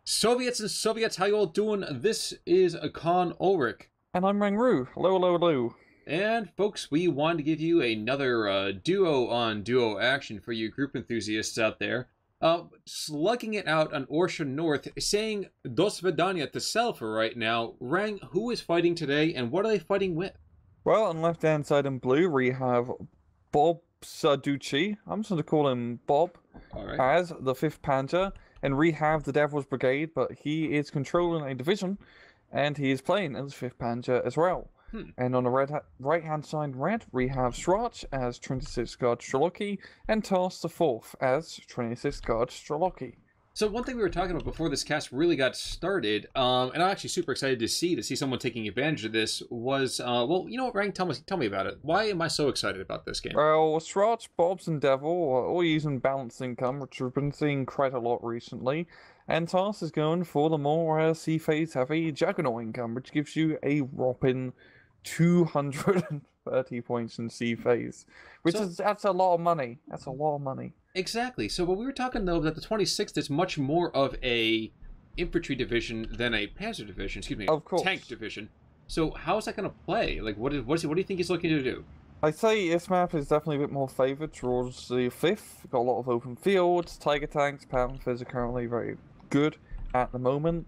Soviets and Soviets, how you all doing? This is Khan Ulrich. And I'm Rangru. Hello, hello, hello. And folks, we wanted to give you another duo-on-duo action for you group enthusiasts out there. Slugging it out on Orsha North, saying Dos Vidania to sell for right now. Rang, who is fighting today, and what are they fighting with? Well, on left hand side in blue, we have Bobsarducci. I'm just going to call him Bob. Alright. As the 5th Panzer. And we have the Devil's Brigade, but he is controlling a division, and he is playing as 5th Panzer as well. And on the right-hand side red, we have Schwarz as 26th Guard Strelkovy, and Tarsch the 4th as 26th Guard Strelkovy. So one thing we were talking about before this cast really got started, and I'm actually super excited to see someone taking advantage of this, was, well, you know what, Rang, tell me about it. Why am I so excited about this game? Well, Schwarz, Bobs, and Devil are all using balanced income, which we've been seeing quite a lot recently, and Tarsch is going for the more sea phase heavy Juggernaut income, which gives you a whopping 230 points in sea phase, which that's a lot of money. That's a lot of money. Exactly. So when we were talking though that the 26th is much more of a infantry division than a panzer division, excuse me, of course. Tank division. So how is that going to play? Like, what do you think he's looking to do? I'd say this map is definitely a bit more favoured towards the 5th. Got a lot of open fields, tiger tanks, panthers are currently very good at the moment.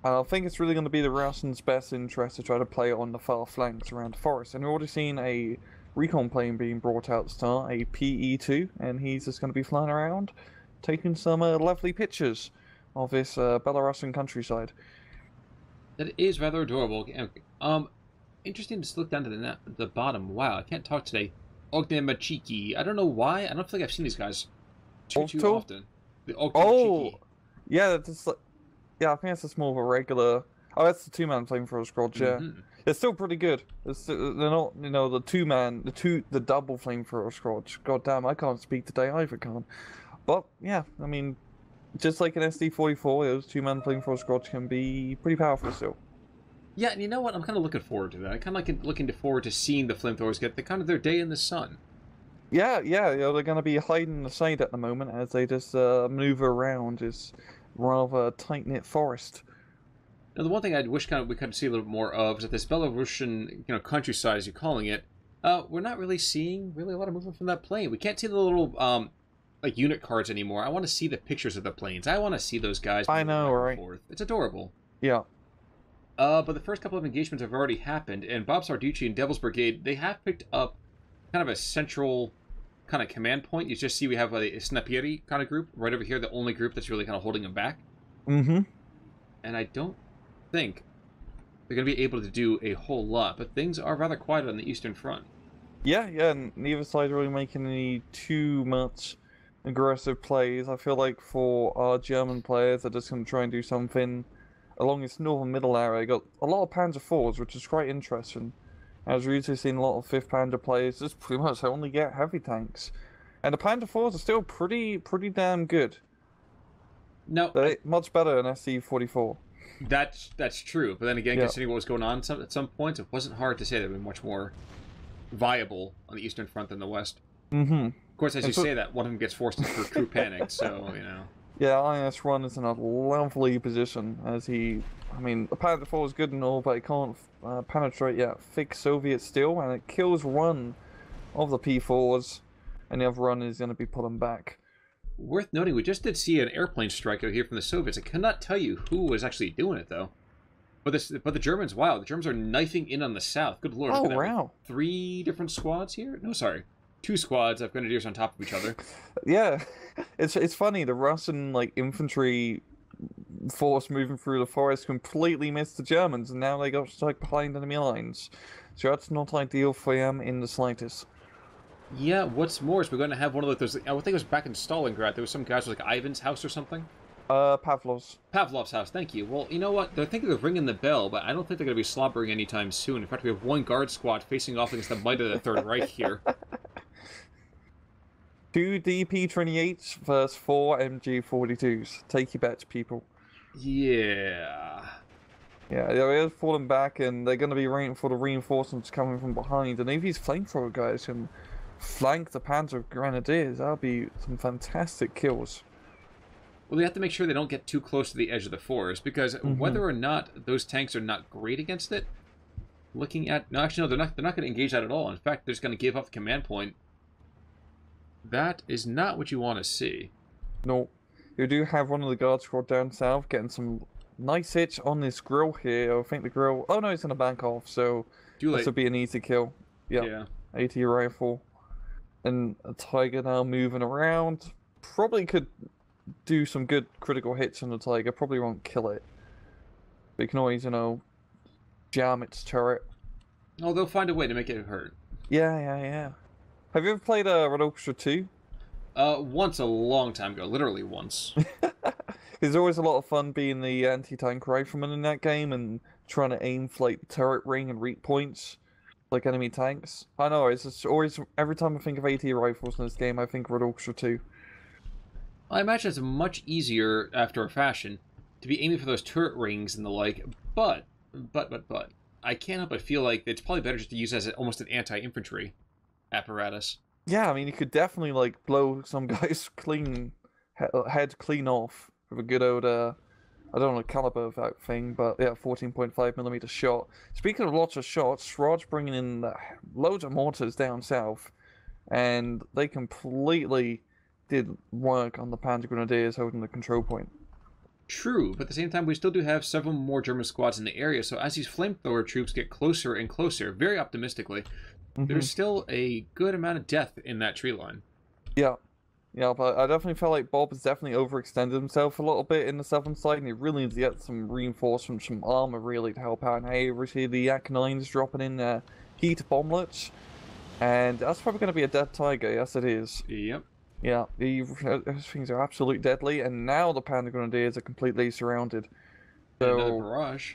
I think it's really going to be the Russians' best interest to try to play it on the far flanks around the forest. And we've already seen a recon plane being brought out to start, a PE-2, and he's just going to be flying around, taking some lovely pictures of this Belarusian countryside. That is rather adorable. Interesting to look down to the bottom. Wow, I can't talk today. Ognamachiki. I don't know why. I don't think I've seen these guys too often. The Oh, yeah, that's like, yeah, I think that's just more of a regular. Oh, that's the 2-man flamethrower squad. Yeah, they're still pretty good. They're not, you know, the 2-man, the double flamethrower squad. God damn, I can't speak today either, can't. But yeah, I mean, just like an SD-44, those 2-man flamethrower squads can be pretty powerful still. Yeah, and you know what? I'm kind of looking forward to that. I kind of looking forward to seeing the flamethrowers get their day in the sun. Yeah, you know, they're going to be hiding in the side at the moment as they just maneuver around this rather tight-knit forest. Now, the one thing I wish we could see a little bit more of is that this Belarusian, countryside, as you're calling it, we're not really seeing a lot of movement from that plane. We can't see the little like unit cards anymore. I want to see the pictures of the planes. I want to see those guys. I know, right? It's adorable. Yeah. But the first couple of engagements have already happened, and Bobsarducci and Devil's Brigade, they have picked up kind of a central kind of command point. You just see we have a Snapiri kind of group right over here, the only group that's really kind of holding them back. And I don't think they're going to be able to do a whole lot, but things are rather quiet on the Eastern Front. Yeah, and neither side really making any too much aggressive plays. I feel like for our German players, they're just going to try and do something along this northern middle area. Got a lot of Panzer IVs, which is quite interesting. As we've usually seen a lot of 5th Panzer players just pretty much only get heavy tanks. And the Panzer IVs are still pretty damn good. No, they're much better than SC-44. That's true, but then again, considering what was going on at some points, it wasn't hard to say they were much more viable on the Eastern Front than the West. Of course, as you say that, one of them gets forced into true panic, so, you know. Yeah, IS-1 is in a lovely position, as he... I mean, the Panzer IV is good and all, but it can't penetrate yet thick Soviet steel, and it kills one of the P4s, and the other one is going to be pulling back. Worth noting, we just did see an airplane strike out here from the Soviets. I cannot tell you who was actually doing it, though. But the Germans, wow, the Germans are knifing in on the south. Good lord. Oh, wow. 3 different squads here? No, sorry. 2 squads of grenadiers on top of each other. Yeah, it's funny. The Russian infantry force moving through the forest completely missed the Germans, and now they got stuck behind enemy lines. So that's not ideal for them in the slightest. Yeah, what's more is we're going to have one of those. I think it was back in Stalingrad. There was some guys with Ivan's house or something. Pavlov's house. Thank you. Well, you know what? They're thinking of ringing the bell, but I don't think they're going to be slobbering anytime soon. In fact, we have 1 guard squad facing off against the might of the Third Reich here. 2 DP-28s versus 4 MG-42s. Take your bets, people. Yeah. Yeah, they're falling back, and they're going to be waiting for the reinforcements coming from behind. And if these flamethrower guys can flank the Panzer Grenadiers, that'll be some fantastic kills. Well, they have to make sure they don't get too close to the edge of the forest, because whether or not those tanks are not great against it, looking at... No, actually, no, they're not going to engage that at all. In fact, they're just going to give up the command point. That is not what you want to see. No. You do have one of the guard squad down south getting some nice hits on this grill here. I think the grill... Oh, no, it's going to bank off, so this would be an easy kill. Yeah. AT rifle. And a Tiger now moving around. Probably could do some good critical hits on the Tiger. Probably won't kill it. But you can always, you know, jam its turret. Oh, they'll find a way to make it hurt. Yeah. Have you ever played Red Orchestra 2? Once a long time ago. Literally once. There's always a lot of fun being the anti-tank rifleman in that game and trying to aim for, like, the turret ring and reap points like enemy tanks. I know, it's just always... Every time I think of AT rifles in this game, I think Red Orchestra 2. I imagine it's much easier, after a fashion, to be aiming for those turret rings and the like, but, I can't help but feel like it's probably better just to use it as almost an anti-infantry apparatus. Yeah, I mean, you could definitely, like, blow some guys head clean off with a good old, I don't know the caliber of that thing, but yeah, 14.5mm shot. Speaking of lots of shots, Schwarz bringing in loads of mortars down south, and they completely did work on the Panzer Grenadiers holding the control point. True, but at the same time, we still do have several more German squads in the area, so as these flamethrower troops get closer and closer, very optimistically, there's still a good amount of death in that tree line. Yeah, but I definitely felt like Bob has definitely overextended himself a little bit in the southern side, and he really needs to get some reinforcements, some armor really to help out. And hey, we see the Yak-9s dropping in heat bomblets, and that's probably going to be a dead Tiger, yes it is. Yep. Yeah, those things are absolutely deadly, and now the Panzer Grenadiers are completely surrounded. So, another barrage.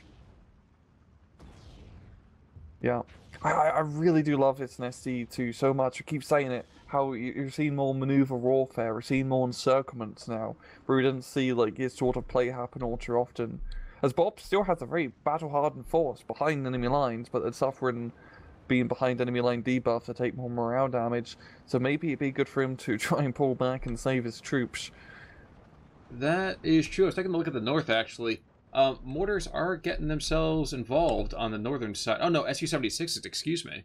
Yeah. I really do love this in SD2 so much. I keep saying it, how you're seeing more maneuver warfare, we're seeing more encirclements now, where we didn't see like this sort of play happen all too often. As Bob still has a very battle-hardened force behind enemy lines, but it's suffering being behind enemy line debuff to take more morale damage, so maybe it'd be good for him to try and pull back and save his troops. That is true. I was taking a look at the north, actually. Mortars are getting themselves involved on the northern side. Oh, no, Su-76s, excuse me.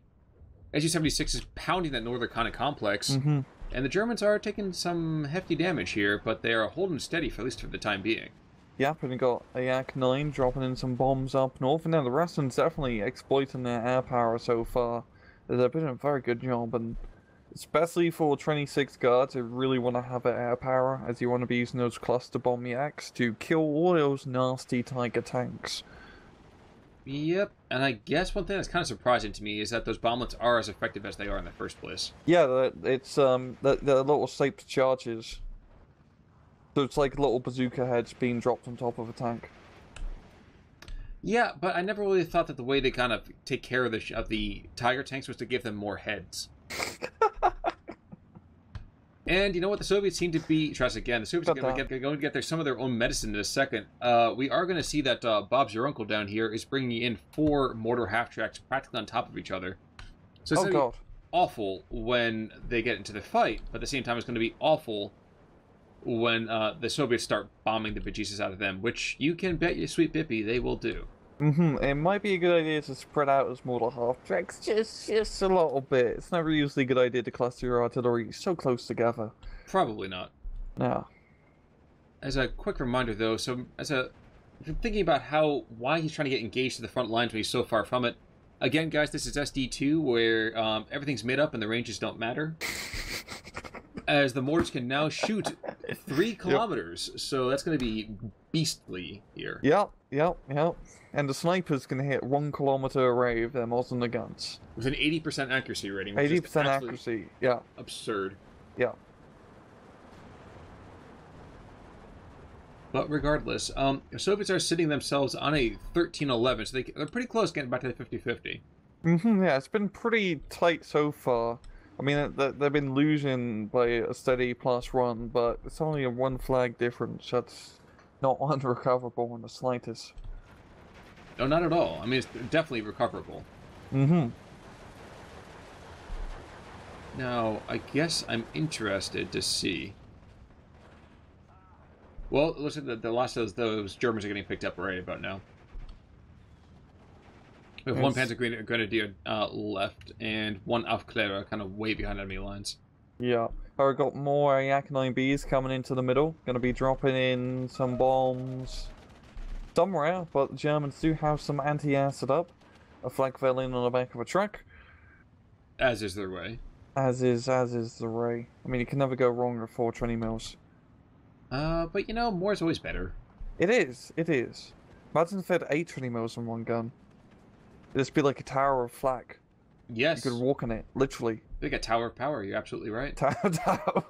Su-76 is pounding that northern kind of complex, and the Germans are taking some hefty damage here, but they are holding steady, for at least for the time being. Yep, and we got a Yak-9 dropping in some bombs up north, and now the Russians definitely exploiting their air power so far. They've been doing a very good job, and especially for 26 guards, they really want to have air power, as you want to be using those cluster bomb Yaks to kill all those nasty Tiger tanks. Yep, and I guess one thing that's kind of surprising to me is that those bomblets are as effective as they are in the first place. Yeah, it's the little shaped charges. So it's like little bazooka heads being dropped on top of a tank. Yeah, but I never really thought that the way to kind of take care of the Tiger tanks was to give them more heads. And you know what? The Soviets seem to be... Trust again, the Soviets are going to get some of their own medicine in a second. We are going to see that Bob's your uncle down here is bringing in 4 mortar half-tracks practically on top of each other. So it's going to be awful when they get into the fight, but at the same time it's going to be awful when the Soviets start bombing the bejesus out of them, which you can bet your sweet Bippy they will do. It might be a good idea to spread out as mortar half-tracks just a little bit. It's never usually a good idea to cluster your artillery so close together. Probably not. No. As a quick reminder, though, if you're thinking about why he's trying to get engaged to the front lines when he's so far from it, again, guys, this is SD2, where everything's made up and the ranges don't matter. As the mortars can now shoot 3 kilometers, so that's going to be beastly here. Yep. And the snipers can hit 1 kilometer array of their Mosin guns. With an 80% accuracy rating. 80% accuracy, yeah. Absurd. Yeah. But regardless, the Soviets are sitting themselves on a 13-11, so they're pretty close getting back to the 50-50. Yeah, it's been pretty tight so far. I mean, they've been losing by a steady +1, but it's only a 1 flag difference. That's not unrecoverable in the slightest. No, not at all. I mean, it's definitely recoverable. Now, I guess I'm interested to see. Well, it looks like the last of those Germans are getting picked up right about now. We have one Panzer Grenadier left, and one Aufklärer kind of way behind enemy lines. Yeah. I've got more Yak 9Bs coming into the middle. Gonna be dropping in some bombs somewhere, but the Germans do have some anti-air set up. A flak veil in on the back of a truck. As is their way. As is the way. I mean, you can never go wrong with 420 mils. But you know, more is always better. It is. Imagine if they had 820 mils in one gun. It'd just be like a tower of flak. Yes. You could walk on it, literally. Like a tower of power, you're absolutely right. Tower.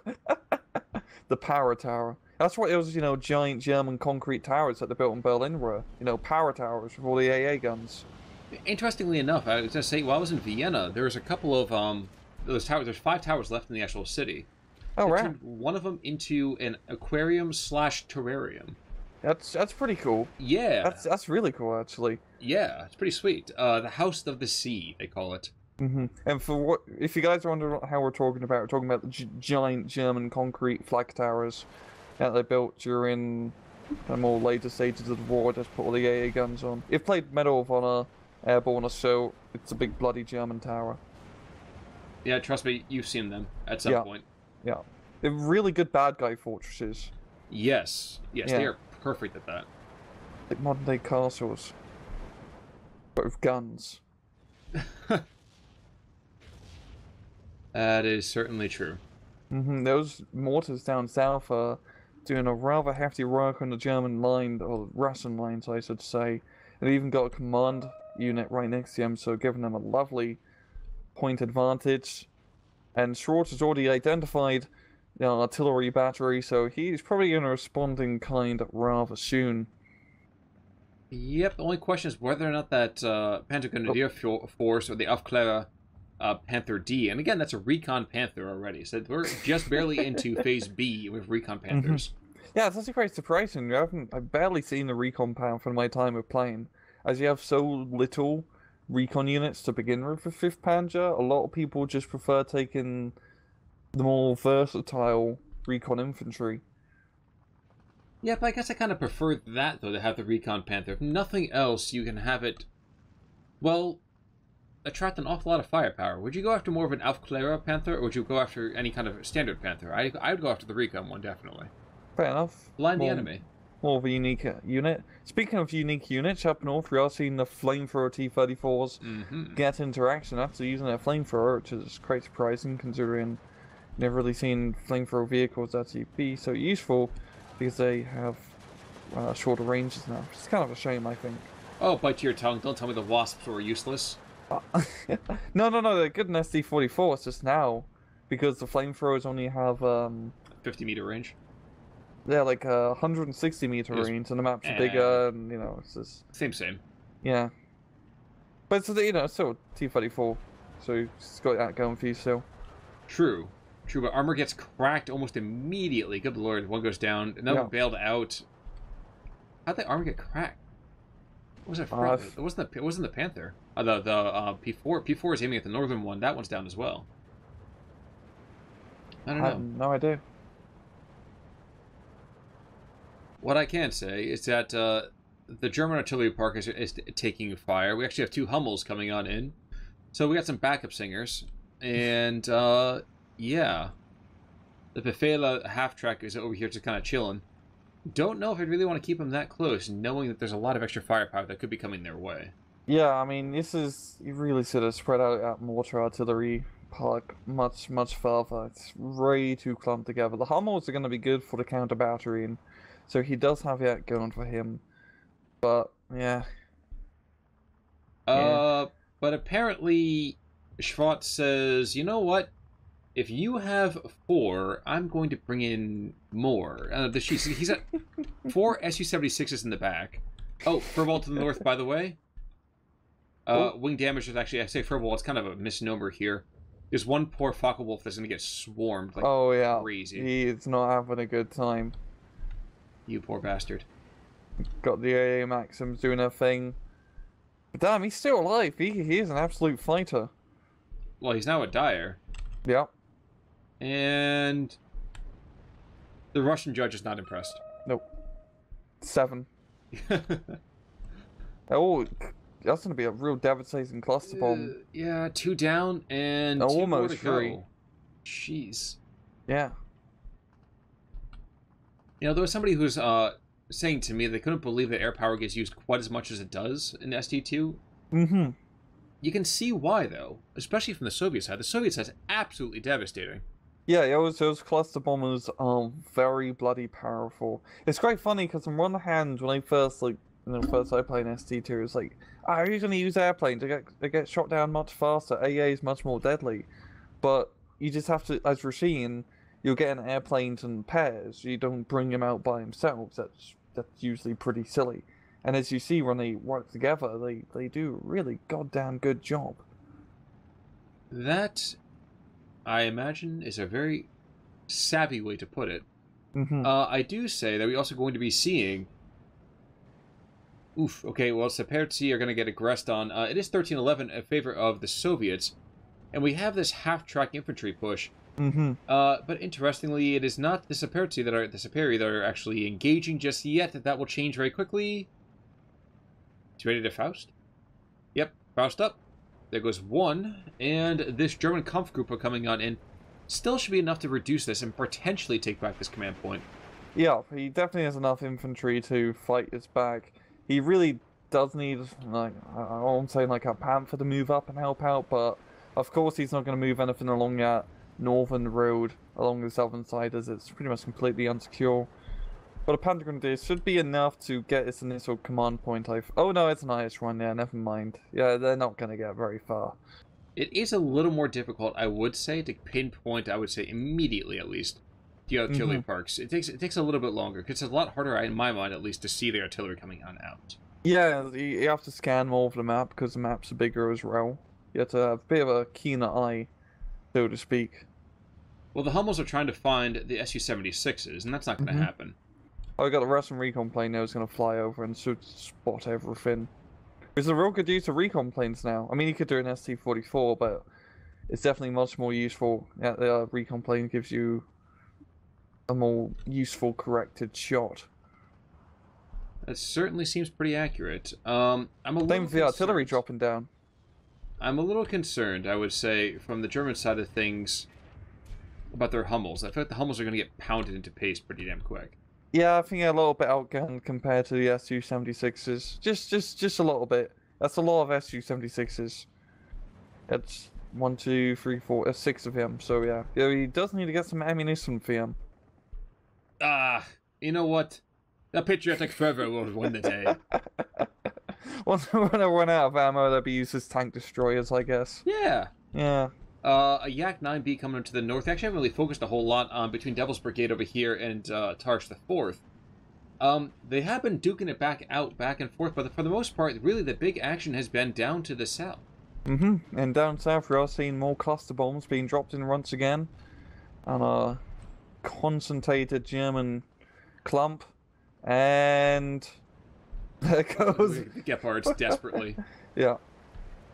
The power tower. That's what it was, you know, giant German concrete towers that they built in Berlin were. You know, power towers with all the AA guns. Interestingly enough, I was going to say, while I was in Vienna, there was a couple of, those towers, there's 5 towers left in the actual city. Oh, right. Turned one of them into an aquarium/terrarium. That's pretty cool. Yeah. That's really cool, actually. Yeah, it's pretty sweet. The House of the Sea, they call it. And for what, if you guys are wondering how we're talking about the giant German concrete flag towers that they built during the more later stages of the war. Just put all the AA guns on. You've played Medal of Honor, Airborne or so. It's a big bloody German tower. Yeah, trust me, you've seen them at some point. Yeah, they're really good bad guy fortresses. Yes, they are perfect at that. Like modern day castles, but with guns. That is certainly true. Those mortars down south are doing a rather hefty work on the German line, or Russian lines, I should say. They even got a command unit right next to them, so giving them a lovely point advantage. And Schwarz has already identified the artillery battery, so he's probably going to respond in kind rather soon. Yep, the only question is whether or not that Panzer Grenadier force or the Aufklärer Panther D, and again, that's a recon Panther already, so we're just barely into Phase B with recon Panthers. Yeah, it's actually quite surprising. I've barely seen the recon Panther in my time of playing, as you have so little recon units to begin with 5th Panzer. A lot of people just prefer taking the more versatile recon infantry. Yeah, but I guess I kind of prefer that, though, to have the recon Panther. If nothing else, you can have it, well, attract an awful lot of firepower. Would you go after more of an Aufklärer Panther, or would you go after any kind of standard Panther? I would go after the recon one, definitely. Fair enough. Blind the enemy. More of a unique unit. Speaking of unique units, up north we are seeing the flamethrower T-34s get interaction after using their flamethrower, which is quite surprising considering never really seen flamethrower vehicles actually be so useful, because they have shorter ranges now. It's kind of a shame, I think. Oh, bite your tongue. Don't tell me the Wasps were useless. No, they're good in SD-44, it's just now, because the flamethrowers only have 50-meter range. Yeah, like 160-meter range, and the maps are bigger, and you know, it's just same. Yeah, but it's, you know, it's still T-34, so it's got that going for you still. True, but armor gets cracked almost immediately. Good lord, one goes down, another bailed out. How'd the armor get cracked? What was it from? It wasn't the Panther. The P4. P4 is aiming at the northern one. That one's down as well. I don't know. No idea. What I can say is that the German artillery park is taking fire. We actually have 2 Hummels coming on in. So we got some backup singers. And, yeah. The Befehler half-track is over here just kind of chilling. Don't know if I'd really want to keep them that close, knowing that there's a lot of extra firepower that could be coming their way. Yeah, I mean, you really should have spread out that mortar artillery park much further. It's way too clumped together. The Hummels are going to be good for the counter battering, so he does have that going for him. But yeah. But apparently, Schwarz says, you know what? If you have 4, I'm going to bring in more. He's got 4 Su-76s in the back. Oh, Furball to the north, by the way. Wing damage is actually, I say Furball, it's kind of a misnomer here. There's one poor Focke-Wulf that's going to get swarmed like crazy. He's not having a good time. You poor bastard. Got the AA Maxims doing their thing. But damn, he's still alive. He is an absolute fighter. Well, he's now a Dyer. Yep. And the Russian judge is not impressed. Nope. 7. Oh, that's going to be a real devastating cluster bomb. Yeah, 2 down and 2 Almost more to 3. go. Jeez. Yeah. You know, there was somebody who's saying to me they couldn't believe that air power gets used quite as much as it does in ST2. Mm-hmm. You can see why, though, especially from the Soviet side. The Soviet side's absolutely devastating. Yeah, those cluster bombers are very bloody powerful. It's quite funny because on one hand, when I first first started playing ST2, it's like, are you going to use airplanes? They get shot down much faster. AA is much more deadly, but you just have to, as Rasheen, you're getting airplanes in pairs. You don't bring them out by themselves. That's usually pretty silly. And as you see, when they work together, they do a really goddamn good job. That, I imagine, is a very savvy way to put it. Mm-hmm. I do say that we're also going to be seeing... Oof, okay, well, Sapertsi are going to get aggressed on. It is 13-11 in favor of the Soviets, and we have this half-track infantry push. Mm-hmm. But interestingly, it is not the Sapertsi that are actually engaging just yet. That will change very quickly. It's ready to Faust? Yep, Faust up. There goes 1, and this German Kampfgruppe coming on in still should be enough to reduce this and potentially take back this command point. Yeah, he definitely has enough infantry to fight his back. He really does need, like, I won't say like a Panther to move up and help out, but of course he's not going to move anything along that northern road along the southern side, as it's pretty much completely unsecure. But a Panther Grenadier should be enough to get its initial command point. Oh no, it's an IS-1, yeah, never mind. Yeah, they're not going to get very far. It is a little more difficult, I would say, to pinpoint, I would say immediately at least, the artillery parks. It takes a little bit longer, because it's a lot harder, in my mind at least, to see the artillery coming on out. Yeah, you have to scan more of the map, because the maps are bigger as well. You have to have a bit of a keener eye, so to speak. Well, the Hummels are trying to find the Su-76s, and that's not going to happen. Oh, I got a Russian recon plane now. It's going to fly over and spot everything. There's a real good use of recon planes now. I mean, you could do an ST-44, but it's definitely much more useful. Yeah, the recon plane gives you a more useful corrected shot. That certainly seems pretty accurate. I'm a little Same with the artillery dropping down. I'm a little concerned, I would say, from the German side of things about their Hummels. I feel like the Hummels are going to get pounded into pace pretty damn quick. Yeah, I think they're a little bit outgunned compared to the Su-76s. Just a little bit. That's a lot of Su-76s. It's 1, 2, 3, 4, 6 of him. So yeah, he does need to get some ammunition for him. You know what? The patriotic fervor will win the day. When I run out of ammo, they'll be used as tank destroyers, I guess. Yeah. Yeah. A Yak 9B coming to the north. They actually haven't really focused a whole lot on between Devil's Brigade over here and Tarsch the 4th. They have been duking it back and forth, but for the most part, really the big action has been down to the south. And down south, we're seeing more cluster bombs being dropped in once again. And a concentrated German clump. And there goes The Gepards desperately. Yeah.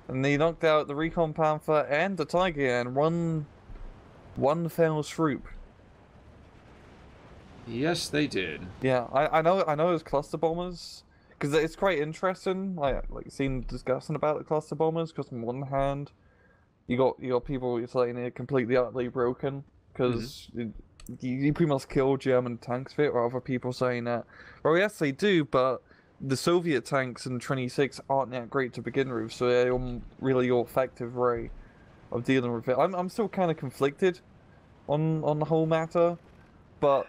And they knocked out the Recon Panther and the Tiger in one fell swoop. Yes, they did. Yeah, I know those cluster bombers, because it's quite interesting, like seeing discussing about the cluster bombers. Because on one hand, you got people saying they're completely utterly broken because you pretty much kill German tanks with it, or other people saying that, well, yes they do, but the Soviet tanks in 26 aren't that great to begin with, so they're really your effective way of dealing with it. I'm still kind of conflicted on the whole matter, but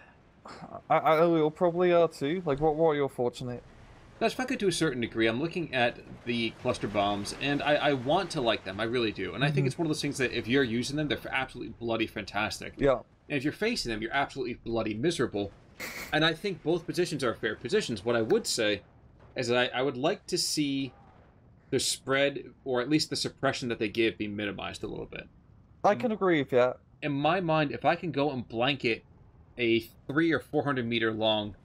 I will probably are too. Like, what are your thoughts on it? That's fucking to a certain degree. I'm looking at the cluster bombs, and I want to like them. I really do. And I think it's one of those things that if you're using them, they're absolutely bloody fantastic. Yeah. And if you're facing them, you're absolutely bloody miserable. And I think both positions are fair positions. What I would say is that I would like to see the spread, or at least the suppression that they give, be minimized a little bit. I can agree with that. In my mind, if I can go and blanket a 300 or 400 meter long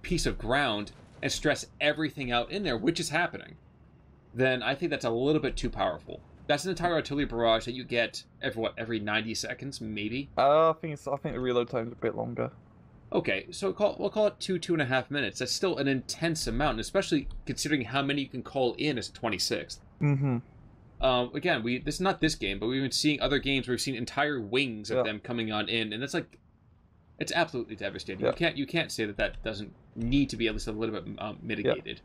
piece of ground and stress everything out in there, which is happening, then I think that's a little bit too powerful. That's an entire artillery barrage that you get every 90 seconds, maybe? I think the reload time's a bit longer. Okay, so we'll call it 2.5 minutes. That's still an intense amount, especially considering how many you can call in as a 26th. Mm-hmm. Again, this is not this game, but we've been seeing other games where we've seen entire wings of them coming on in, and that's like, it's absolutely devastating. Yeah. You can't say that doesn't need to be at least a little bit mitigated.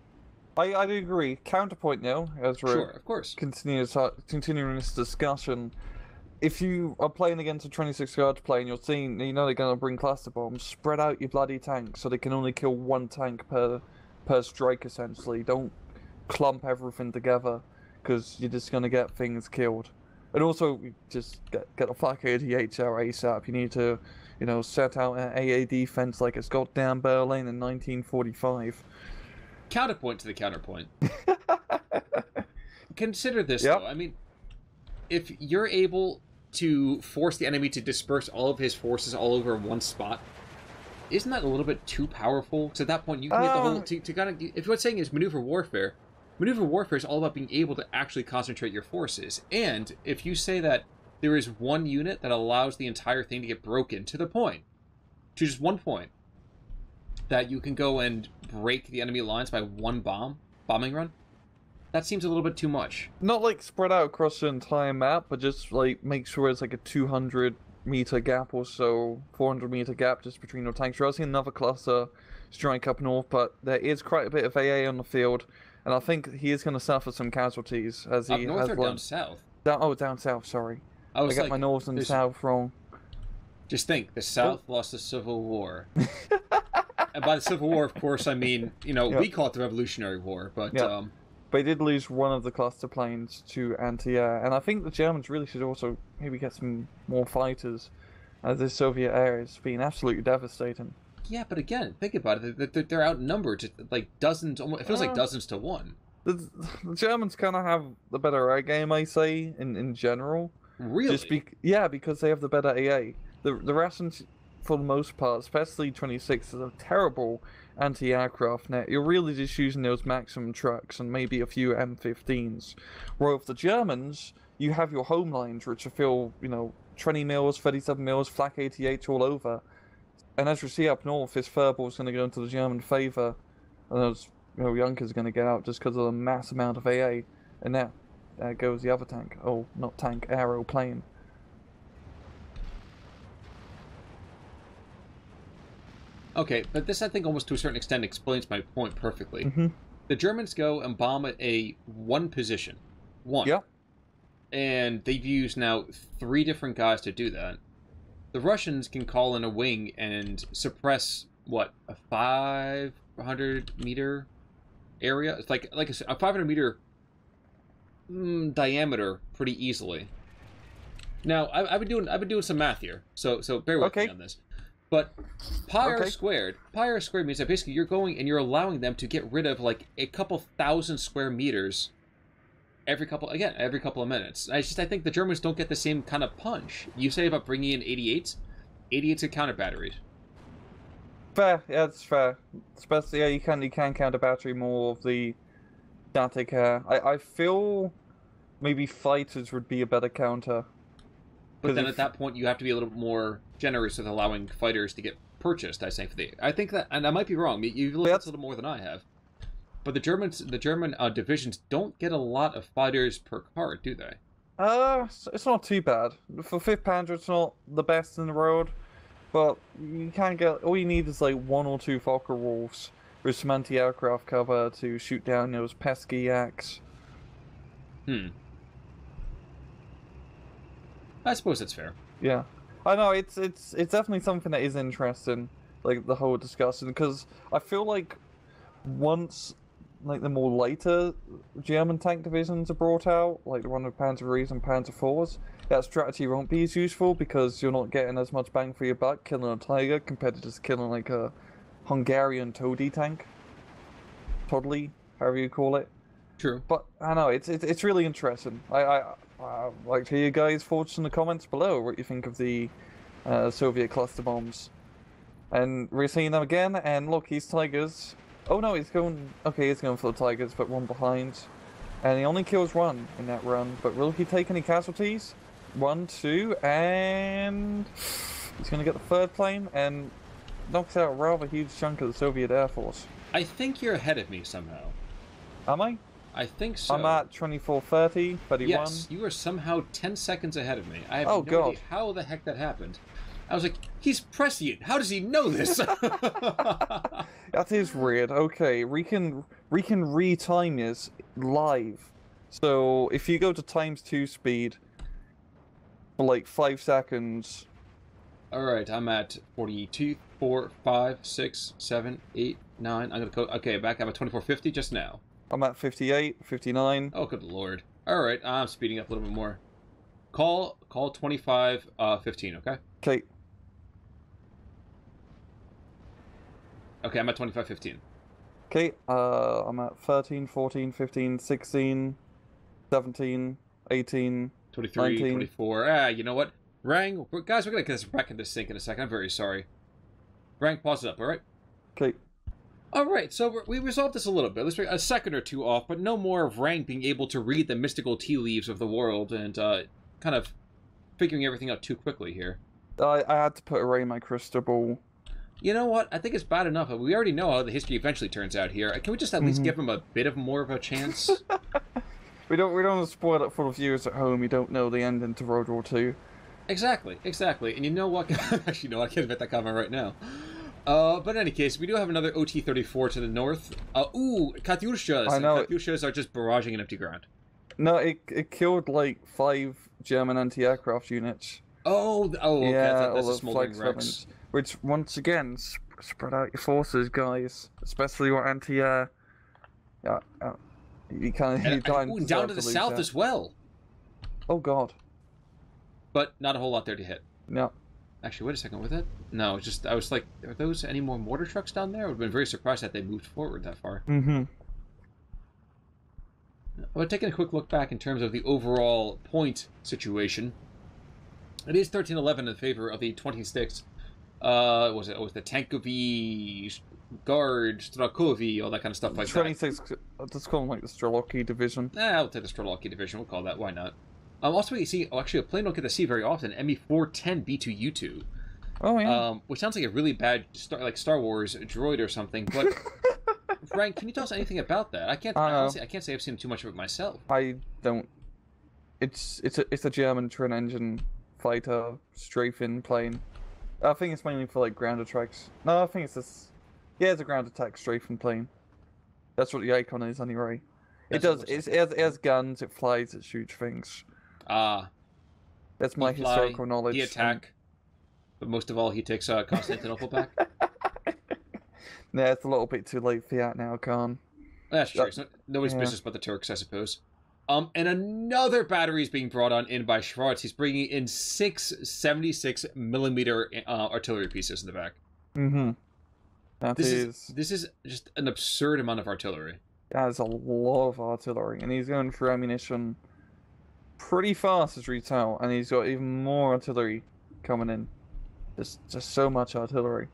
Yeah. I do agree. Counterpoint now, as we're Sure, of course. continuing this discussion. If you are playing against a 26 guard plane, you're seeing, you know, they're going to bring cluster bombs. Spread out your bloody tanks so they can only kill one tank per strike, essentially. Don't clump everything together, because you're just going to get things killed. And also, just get a flak 88 out ASAP. You need to, you know, set out an AA defense like it's goddamn Berlin in 1945. Counterpoint to the counterpoint. Consider this, though. I mean, if you're able to force the enemy to disperse all of his forces all over one spot, isn't that a little bit too powerful? So at that point, you can get the whole... To kind of, if what's saying is maneuver warfare is all about being able to actually concentrate your forces. And if you say that there is one unit that allows the entire thing to get broken to just one point, that you can go and break the enemy lines by one bombing run, that seems a little bit too much. Not like spread out across the entire map, but just like make sure it's like a 200-meter gap or so, 400-meter gap just between your tanks. You're seeing another cluster strike up north, but there is quite a bit of AA on the field, and I think he is going to suffer some casualties as he up north has or learned. Down south? Down south. Sorry, I got like, my north and south wrong. Just think, the South lost the Civil War. And by the Civil War, of course, I mean, you know, we call it the Revolutionary War, but They did lose one of the cluster planes to anti-air, and I think the Germans really should also maybe get some more fighters, as the Soviet air has been absolutely devastating. Yeah, but again, think about it. They're outnumbered to like dozens. It feels like dozens to one. The Germans kind of have the better air game, I say, in general. Really? Because they have the better AA. The Russians, for the most part, especially 26, is a terrible anti-aircraft net. You're really just using those Maxim trucks and maybe a few M15s. Where with the Germans, you have your home lines, which are filled, you know, 20 mils, 37 mils, flak 88 all over. And as you see up north, this furball is going to go into the German favour, and those, you know, Junker's going to get out just because of the mass amount of AA. And now, there goes the other tank. Oh, not tank, aeroplane. Okay, but this, I think, almost to a certain extent explains my point perfectly. Mm-hmm. The Germans go and bomb at one position. One. Yep. And they've used now 3 different guys to do that. The Russians can call in a wing and suppress, what, a 500-meter area? It's like a 500-meter diameter pretty easily. Now, I've been doing some math here, so bear with me on this. But pi r squared means that basically you're going and you're allowing them to get rid of like a couple thousand square meters every couple of minutes. I think the Germans don't get the same kind of punch. You say about bringing in 88s are counter batteries. Fair, yeah, it's fair. Especially, yeah, you can counter battery more of the static air. I feel maybe fighters would be a better counter. But then at that point, you have to be a little bit more generous with allowing fighters to get purchased. I think that, and I might be wrong. You've looked at a little more than I have. But the German divisions don't get a lot of fighters per card, do they? It's not too bad. For 5th Panzer, it's not the best in the world, but you can get. All you need is like 1 or 2 Fokker Wolves with some anti-aircraft cover to shoot down those pesky yaks. I suppose that's fair. Yeah, I know it's definitely something that is interesting, like the whole discussion, because I feel like once like the more later German tank divisions are brought out, like the one with Panzer IIIs and Panzer IVs, that strategy won't be as useful because you're not getting as much bang for your buck killing a Tiger compared to just killing like a Hungarian Toady tank, Toddly, however you call it. True. But I know it's really interesting. I'd like to hear you guys' thoughts in the comments below. What you think of the Soviet cluster bombs? And we're seeing them again. And look, these Tigers. Oh no, he's going. Okay, he's going for the Tigers, but one behind. And he only kills 1 in that run. But will he take any casualties? 1, 2, and he's going to get the 3rd plane. And knocks out a rather huge chunk of the Soviet Air Force. I think you're ahead of me somehow. Am I? I think so. I'm at 24:30, 31. Yes, you are somehow 10 seconds ahead of me. I have Oh, no God. idea how the heck that happened. I was like, he's prescient. How does he know this? That is weird. Okay, we can retime this live. So if you go to ×2 speed for like 5 seconds. Alright, I'm at 42, 4, 5, 6, 7, 8, 9. I'm gonna go. Okay, back. I'm at 24:50 just now. I'm at 58, 59. Oh, good lord. Alright, I'm speeding up a little bit more. Call 25, 15, okay? Okay. Okay, I'm at 25, 15. Okay, I'm at 13, 14, 15, 16, 17, 18, 23, 19. 24. Ah, you know what? Rang, guys, we're gonna get this back into sync in a second. I'm very sorry. Rang, pause it up, alright? Okay. Alright, so we resolved this a little bit. Let's be a second or two off, but no more of Rang being able to read the mystical tea leaves of the world and kind of figuring everything out too quickly here. I had to put away my crystal ball. You know what? I think it's bad enough. We already know how the history eventually turns out here. Can we just at least give him a bit of more of a chance? We don't want to spoil it for the viewers at home. You don't know the ending to World War II. Exactly. And you know what? Actually, no, I can't admit that comment right now. But in any case, we do have another OT-34 to the north. Ooh, Katyushas. I know. Katyushas are just barraging an empty ground. No, it killed like 5 German anti-aircraft units. Okay. Yeah, That's all a the smoldering flag wrecks. sevens. Which, once again, spread out your forces, guys. Especially your anti-air. Yeah, you can't. And down to the south as well. Oh God. But not a whole lot there to hit. No. Actually, wait a second. Was it? No, just I was like, are those any more mortar trucks down there? I would have been very surprised that they moved forward that far. Mm-hmm. Well, taking a quick look back in terms of the overall point situation, it is 13-11 in favor of the 26th. Was the Tankovy, Guard, Strelkovy, all that kind of stuff like 26, let's call them like the Strelkovy division. I'll take the Strelkovy division. We'll call that. Why not? Also, you see, actually, a plane don't get to see very often. ME-410 B2U2. Oh yeah. Which sounds like a really bad Star Wars droid or something. But Frank, can you tell us anything about that? Honestly, I can't say I've seen too much of it myself. I don't. It's a German twin engine fighter strafing plane. I think it's mainly for like ground attacks. No, I think it's this. Yeah, it's a ground attack strafing plane. That's what the icon is anyway. It has guns. It flies. It shoots things. That's my historical knowledge. He attack, but most of all, he takes Constantinople back. Yeah, it's a little bit too late for that now, Khan. That's true. It's nobody's business but the Turks, I suppose. And another battery is being brought in by Schwarz. He's bringing in 6 76mm artillery pieces in the back. Mm-hmm. This is just an absurd amount of artillery. That is a lot of artillery, and he's going through ammunition pretty fast as we tell, and he's got even more artillery coming in. Just so much artillery.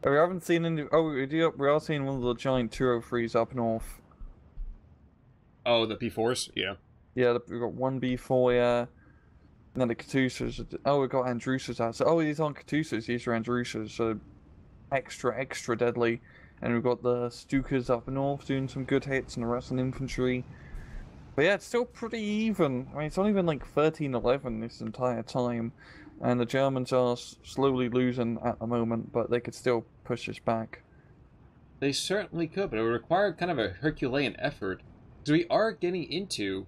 We haven't seen any. Oh, we are seeing one of the giant 203s up north. Oh, the P4s? Yeah. Yeah, we've got one B4, yeah. And then the Katyushas. Oh, we've got Andrusas out. So, these aren't Katyushas, these are Andrusas. So, extra deadly. And we've got the Stukas up north doing some good hits and the Russian infantry. But yeah, it's still pretty even. I mean, it's only been like 13-11 this entire time. And the Germans are slowly losing at the moment, but they could still push us back. They certainly could, but it would require kind of a Herculean effort. So we are getting into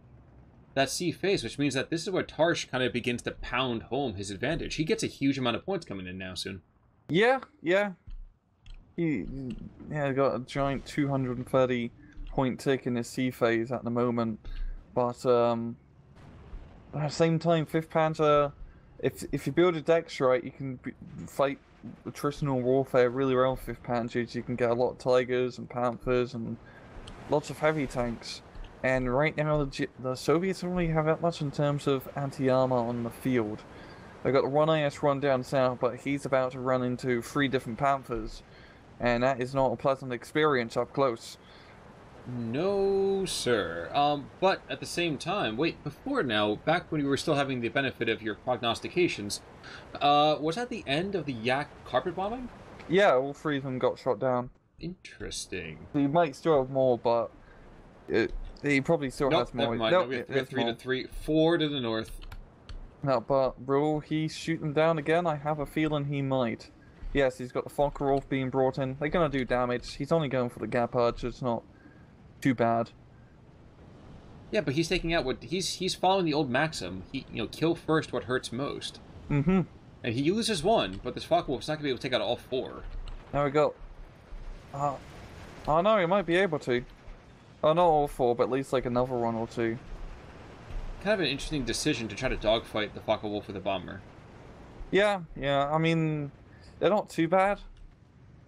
that C phase, which means that this is where Tarsch kind of begins to pound home his advantage. He gets a huge amount of points coming in now soon. Yeah. He got a giant 230 point tick in his C phase at the moment. But at the same time, 5th Panzer, if you build a decks right, you can fight attritional warfare really well with 5th Panzers. You can get a lot of Tigers and Panthers and lots of heavy tanks. And right now, the Soviets don't really have that much in terms of anti-armor on the field. They've got the 1IS run down south, but he's about to run into 3 different Panthers. And that is not a pleasant experience up close. No, sir. But at the same time, wait, before now, back when you were still having the benefit of your prognostications, Was that the end of the Yak carpet bombing? Yeah, all three of them got shot down. Interesting. He might still have more, but he probably still Nope, has more. never mind. Nope, No, we have there's three to more. three, 4 to the north. No, but will he shoot them down again? I have a feeling he might. Yes, he's got the Focke-Wulf being brought in. They're gonna do damage. He's only going for the gap arch. It's not too bad. Yeah, but he's taking out what he's following the old maxim. Kill first what hurts most. Mm-hmm. And he loses one, but this Focke-Wulf's not gonna be able to take out all 4. There we go. Oh no, he might be able to. Oh, not all 4, but at least like another 1 or 2. Kind of an interesting decision to try to dogfight the Focke-Wulf with a bomber. Yeah. I mean, they're not too bad,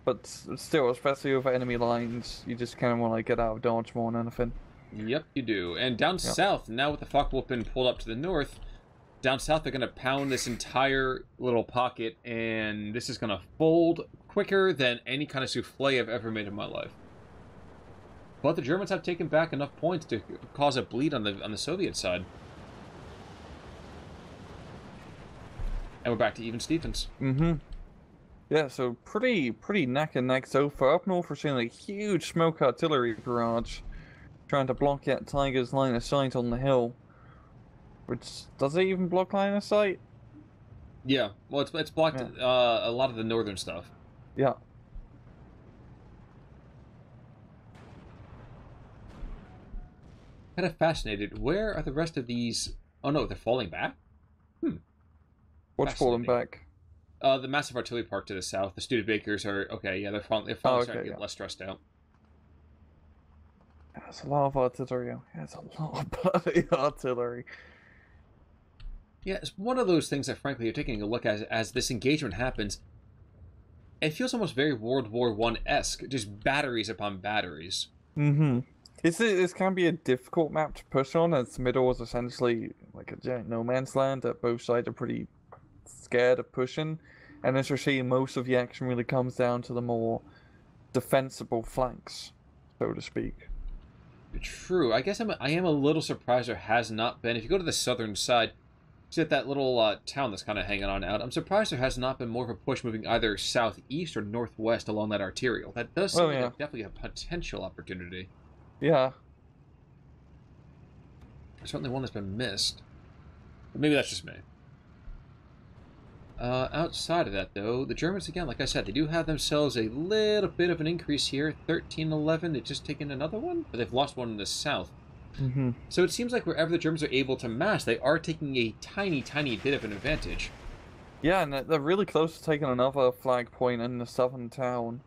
but still, especially over enemy lines, you just kind of want to get out of dodge more than anything. Yep, you do. And down south, now with the Focke-Wulf being pulled up to the north, down south they're going to pound this entire little pocket, and this is going to fold quicker than any kind of souffle I've ever made in my life. But the Germans have taken back enough points to cause a bleed on the Soviet side. And we're back to even Stevens. Mm-hmm. Yeah, so pretty neck and neck so far. Up north we're seeing a huge smoke artillery barrage trying to block out Tiger's line of sight on the hill. Which, does it even block line of sight? Yeah, well, it's blocked a lot of the northern stuff. Yeah. Kind of fascinated. Where are the rest of these? Oh no, they're falling back? What's falling back? The massive artillery park to the south. The Studebakers are... Okay, yeah, they're finally starting to get less stressed out. That's a lot of artillery. That's a lot of bloody artillery. Yeah, it's one of those things that, frankly, you're taking a look at as this engagement happens. It feels almost very World War I-esque. Just batteries upon batteries. Mm-hmm. This can be a difficult map to push on, as the middle is essentially like a giant no man's land that both sides are pretty scared of pushing. And as you're seeing, most of the action really comes down to the more defensible flanks, so to speak. True. I guess I am a little surprised there has not been. If you go to the southern side, see that little town that's kind of hanging on out. I'm surprised there has not been more of a push moving either southeast or northwest along that arterial. That does seem like definitely a potential opportunity. Yeah. Certainly one that's been missed. But maybe that's just me. Outside of that, though, the Germans, again, like I said, they do have themselves a little bit of an increase here. 13-11. They've just taken another one, but they've lost one in the south. Mm-hmm. So it seems like wherever the Germans are able to mass, they are taking a tiny, tiny bit of an advantage. Yeah, and they're really close to taking another flag point in the southern town.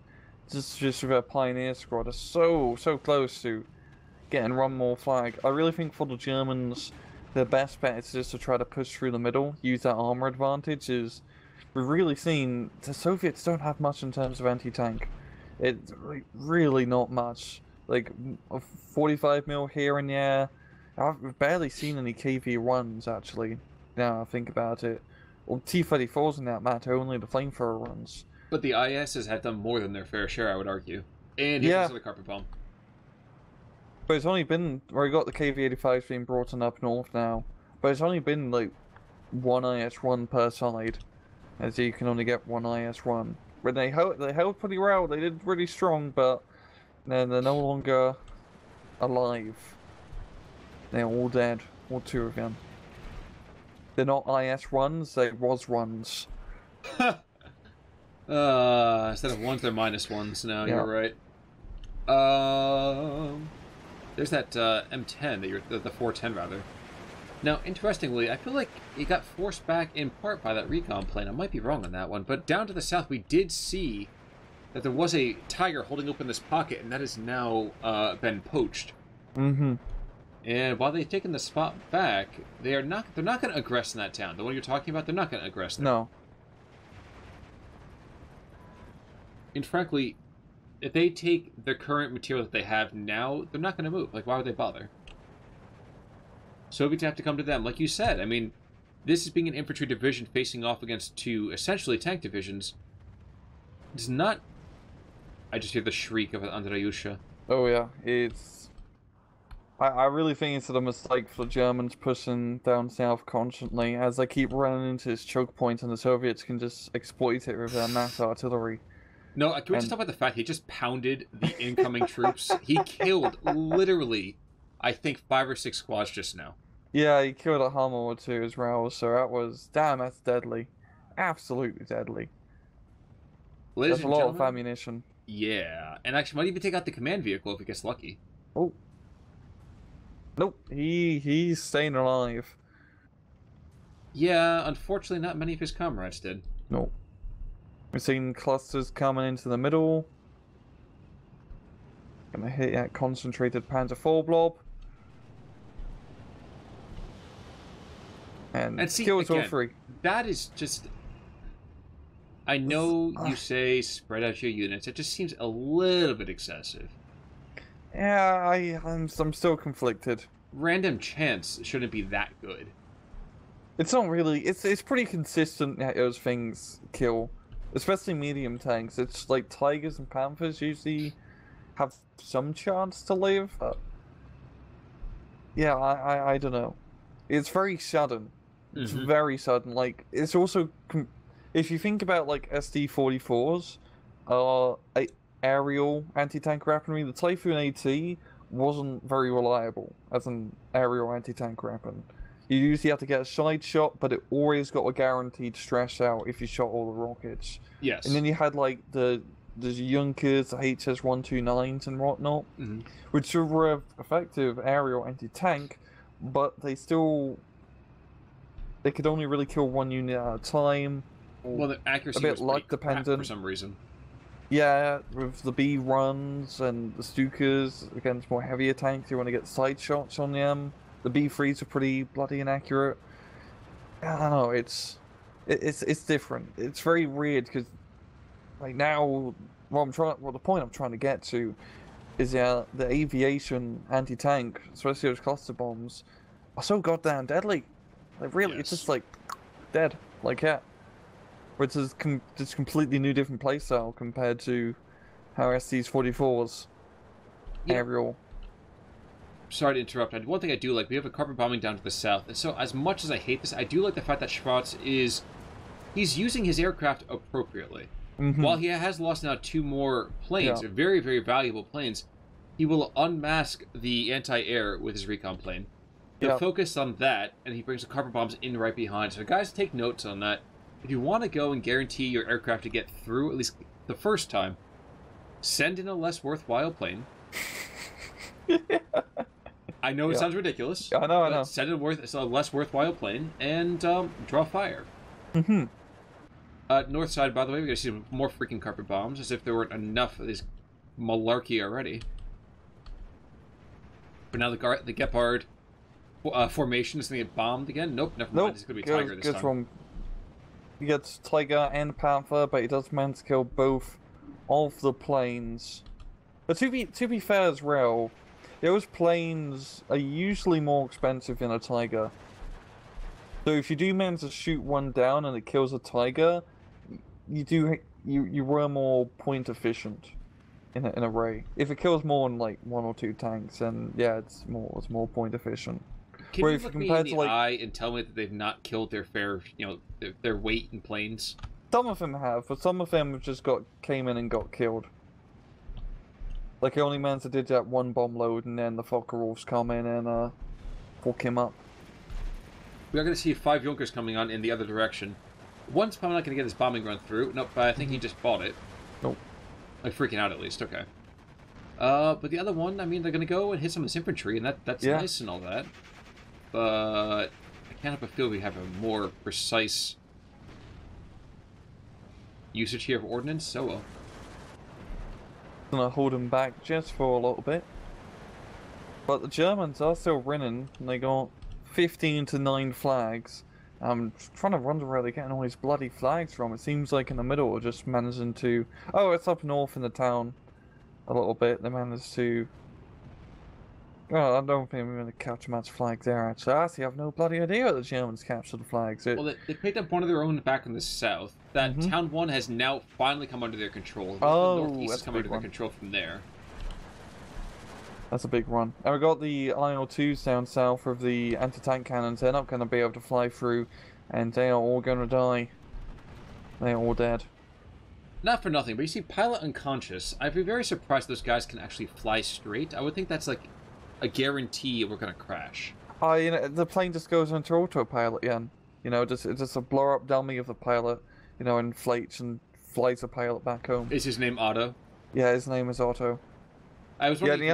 Just with their pioneer squad are so close to getting one more flag. I really think for the Germans, their best bet is just to try to push through the middle, use that armor advantage. We've really seen the Soviets don't have much in terms of anti-tank. It's really not much. Like a 45 mil here and there. I've barely seen any KV-1s actually. Now I think about it. Or T-34s in that matter, only the flamethrower runs. But the ISs have done more than their fair share, I would argue. And here comes the carpet bomb. But it's only been, where you got the KV-85s being brought in up north now. But it's only been like one IS-1 per side. As you can only get one IS-1. But they held pretty well, they did really strong, but they're no longer alive. They're all dead, all 2 of them. They're not IS-1s, they was-1s. Instead of 1s, they're -1s. No, you're right. There's that M10, the 410 rather. Now, interestingly, I feel like it got forced back in part by that recon plane. I might be wrong on that one, but down to the south we did see that there was a Tiger holding open this pocket, and that has now been poached. Mm-hmm. And while they've taken the spot back, they're not going to aggress in that town. The one you're talking about, they're not going to aggress there. No. And frankly, if they take the current material that they have now, they're not going to move. Like, why would they bother? Soviets have to come to them. Like you said, I mean, this is being an infantry division facing off against 2 essentially tank divisions. It's not... I just hear the shriek of Andreyusha. Oh yeah, it's... I really think it's a mistake for the Germans pushing down south constantly, as they keep running into this choke point, and the Soviets can just exploit it with their mass artillery. No, can we just talk about the fact he just pounded the incoming troops? He killed, literally, I think 5 or 6 squads just now. Yeah, he killed a Hummer or 2 as well, so that was... Damn, that's deadly. Absolutely deadly. Ladies That's and a lot gentlemen, of ammunition. yeah. And actually might even take out the command vehicle if he gets lucky. Oh. Nope, he's staying alive. Yeah, unfortunately not many of his comrades did. Nope. We're seeing clusters coming into the middle. Gonna hit that concentrated Panzer IV blob. And see, kills all again, 3. That is just... I know you say spread out your units. It just seems a little bit excessive. Yeah, I'm still conflicted. Random chance shouldn't be that good. It's not really. It's pretty consistent that those things kill, especially medium tanks. It's like Tigers and Panthers usually have some chance to live. But yeah, I don't know. It's very sudden. It's very sudden. Like it's also if you think about like SD-44s, aerial anti-tank weaponry, the Typhoon AT wasn't very reliable as an aerial anti-tank weapon. You usually have to get a side shot, but it always got a guaranteed stress out if you shot all the rockets. Yes. And then you had like the Junkers, the HS-129s and whatnot, which were effective aerial anti-tank, but they could only really kill 1 unit at a time. Well, the accuracy a bit was luck pretty crap dependent for some reason. Yeah, with the B runs and the Stukas against more heavier tanks, you want to get side shots on them. The B3s are pretty bloody inaccurate. I don't know. It's different. It's very weird because, like now, the point I'm trying to get to is the aviation anti-tank, especially those cluster bombs, are so goddamn deadly. Like really, it's just like dead. Like yeah. Which is just completely new, different playstyle compared to how SD's-44's aerial. Sorry to interrupt. One thing I do like, we have a carpet bombing down to the south, and so as much as I hate this, I do like the fact that Schwarz he's using his aircraft appropriately. While he has lost now 2 more planes, very, very valuable planes, he will unmask the anti-air with his recon plane. He'll focus on that, and he brings the carpet bombs in right behind. So guys, take notes on that. If you want to go and guarantee your aircraft to get through, at least the first time, send in a less worthwhile plane. I know it sounds ridiculous. I know. Send in a less worthwhile plane and draw fire. North side, by the way, we're going to see more freaking carpet bombs, as if there weren't enough of this malarkey already. But now the Gepard formation is going to get bombed again. Nope, never mind. It's going to be Tiger this time. He gets Tiger and Panther, but he does manage to kill both of the planes. But to be fair as well, those planes are usually more expensive than a Tiger. So if you do manage to shoot one down and it kills a Tiger, you were more point efficient in a array. If it kills more than like 1 or 2 tanks, then yeah, it's more point efficient. Can you look me in the eye and tell me that they've not killed their fair, their weight in planes? Some of them have, but some of them have just came in and got killed. Like, only managed to did that 1 bomb load, and then the Focke-Wulfs come in and fuck him up. We are going to see 5 Junkers coming on in the other direction. One's probably not going to get his bombing run through. Nope, but I think he just bought it. Nope. Like, freaking out at least, okay. But the other one, I mean, they're going to go and hit some of this infantry, and that's nice and all that. But I can't help but feel we have a more precise usage here of ordnance, so well. Gonna hold them back just for a little bit. But the Germans are still winning, and they got 15 to 9 flags. I'm trying to wonder where they're getting all these bloody flags from. It seems like in the middle, we're just managing to... Oh, it's up north in the town a little bit. They managed to... Well, I don't think we're going to capture much flag there, actually. I actually have no bloody idea what the Germans captured the flags. Well, they picked up one of their own back in the south. That Town 1 has now finally come under their control. Oh, the northeast has come under their control from there. That's a big one. And we got the IL-2s down south of the anti-tank cannons. They're not going to be able to fly through, and they are all going to die. They're all dead. Not for nothing, but you see pilot unconscious. I'd be very surprised those guys can actually fly straight. I would think that's like a guarantee we're going to crash. You know, the plane just goes into autopilot again. You know, it's just a blow-up dummy of the pilot, you know, inflates and flies the pilot back home. Is his name Otto? Yeah, his name is Otto. I was wondering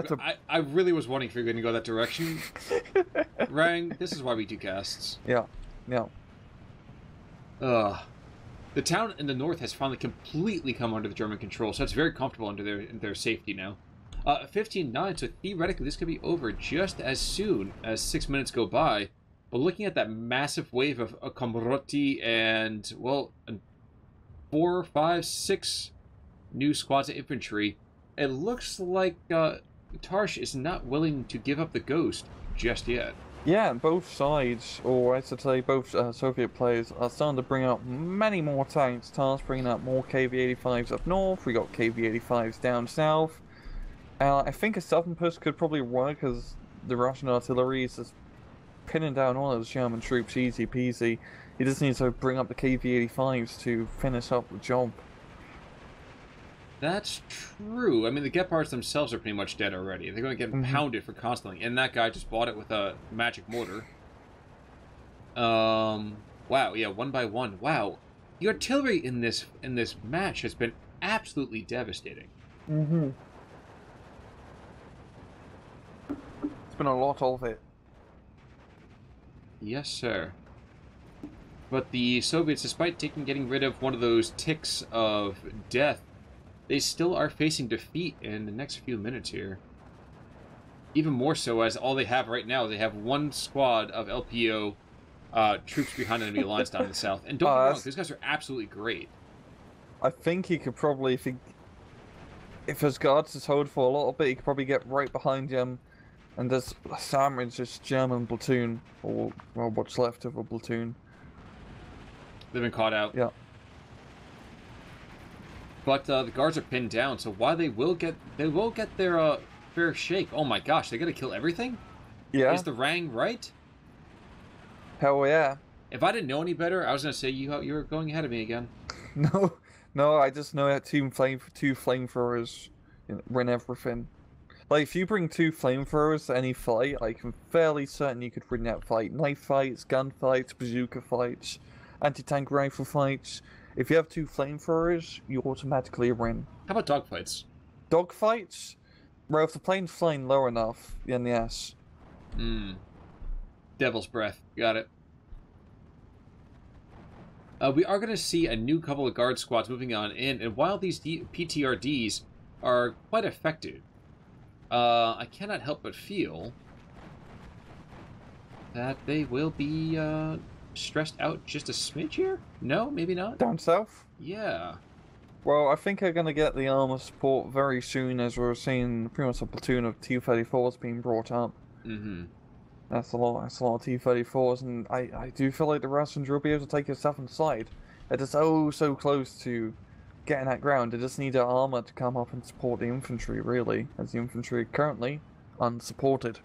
I really was wondering if you're going to go that direction. Rang, this is why we do casts. Yeah, yeah. The town in the north has finally completely come under the German control, so it's very comfortable under their safety now. 15-9, so theoretically this could be over just as soon as 6 minutes go by. But looking at that massive wave of Komroti and, well, 4, 5, 6 new squads of infantry, it looks like Tarsch is not willing to give up the ghost just yet. Yeah, both sides, or I should say both Soviet players, are starting to bring out many more tanks. Tarsch bringing out more KV-85s up north, we got KV-85s down south. I think a southern push could probably work, as the Russian artillery is just pinning down all those German troops easy peasy. He just needs to bring up the KV-85s to finish up the job. That's true. I mean, the Gepards themselves are pretty much dead already. They're going to get pounded for constantly. And that guy just bought it with a magic mortar. Wow, yeah, 1 by 1. Wow. The artillery in this match has been absolutely devastating. It's been a lot of it. Yes, sir. But the Soviets, despite getting rid of one of those ticks of death, they still are facing defeat in the next few minutes here. Even more so, as all they have right now, they have one squad of LPO troops behind enemy lines down in the south. And don't get me wrong, these guys are absolutely great. I think he could probably, if his guards just hold for a little bit, he could probably get right behind him and just sandwich this German platoon, or well, what's left of a platoon. They've been caught out. Yeah. But the guards are pinned down, so while they will get their fair shake. Oh my gosh, they're gonna kill everything? Yeah. Is the Rang right? Hell yeah. If I didn't know any better, I was gonna say you were going ahead of me again. No, I just know that two flamethrowers win everything. Like, if you bring 2 flamethrowers to any fight, I'm fairly certain you could win that fight. Knife fights, gun fights, bazooka fights, anti-tank rifle fights. If you have 2 flamethrowers, you automatically win. How about dogfights? Dogfights? Well, if the plane's flying low enough, then yes. Devil's breath. Got it. We are going to see a new couple of guard squads moving on in, and while these PTRDs are quite effective, I cannot help but feel that they will be stressed out just a smidge here? No, maybe not? Down south? Yeah. Well, I think they're going to get the armor support very soon, as we're seeing pretty much a platoon of T-34s being brought up. That's a lot of T-34s, and I do feel like the Russians will be able to take us southern side. They're just so close to getting that ground. They just need their armor to come up and support the infantry, really, as the infantry are currently unsupported.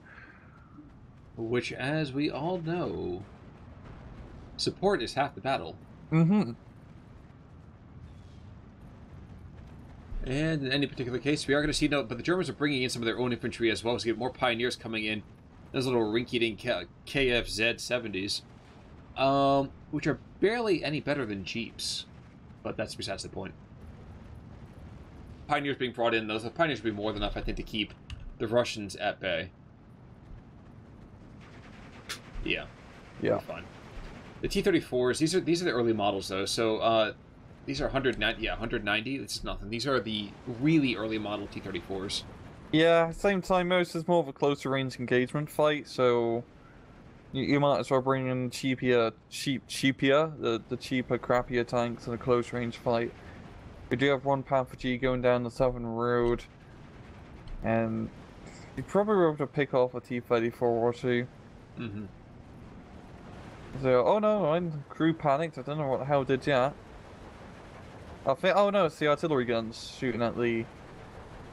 Which, as we all know, support is half the battle. And in any particular case, we are going to see, but the Germans are bringing in some of their own infantry as well, so we get more pioneers coming in. Those little rinky-dink KFZ-70s, which are barely any better than Jeeps, but that's besides the point. Pioneers being brought in, those pioneers will be more than enough, I think, to keep the Russians at bay. Yeah. Fine. The T-34s, these are the early models, though, so these are 190, this is nothing. These are the really early model T-34s. Yeah, same time, most is more of a closer range engagement fight, so you might as well bring in the cheaper, crappier tanks in a close range fight. We do have one Panther G going down the southern road, and you probably were able to pick off a T-34 or 2. So, oh no, my crew panicked, I don't know what the hell did that. I think, oh no, it's the artillery guns shooting at the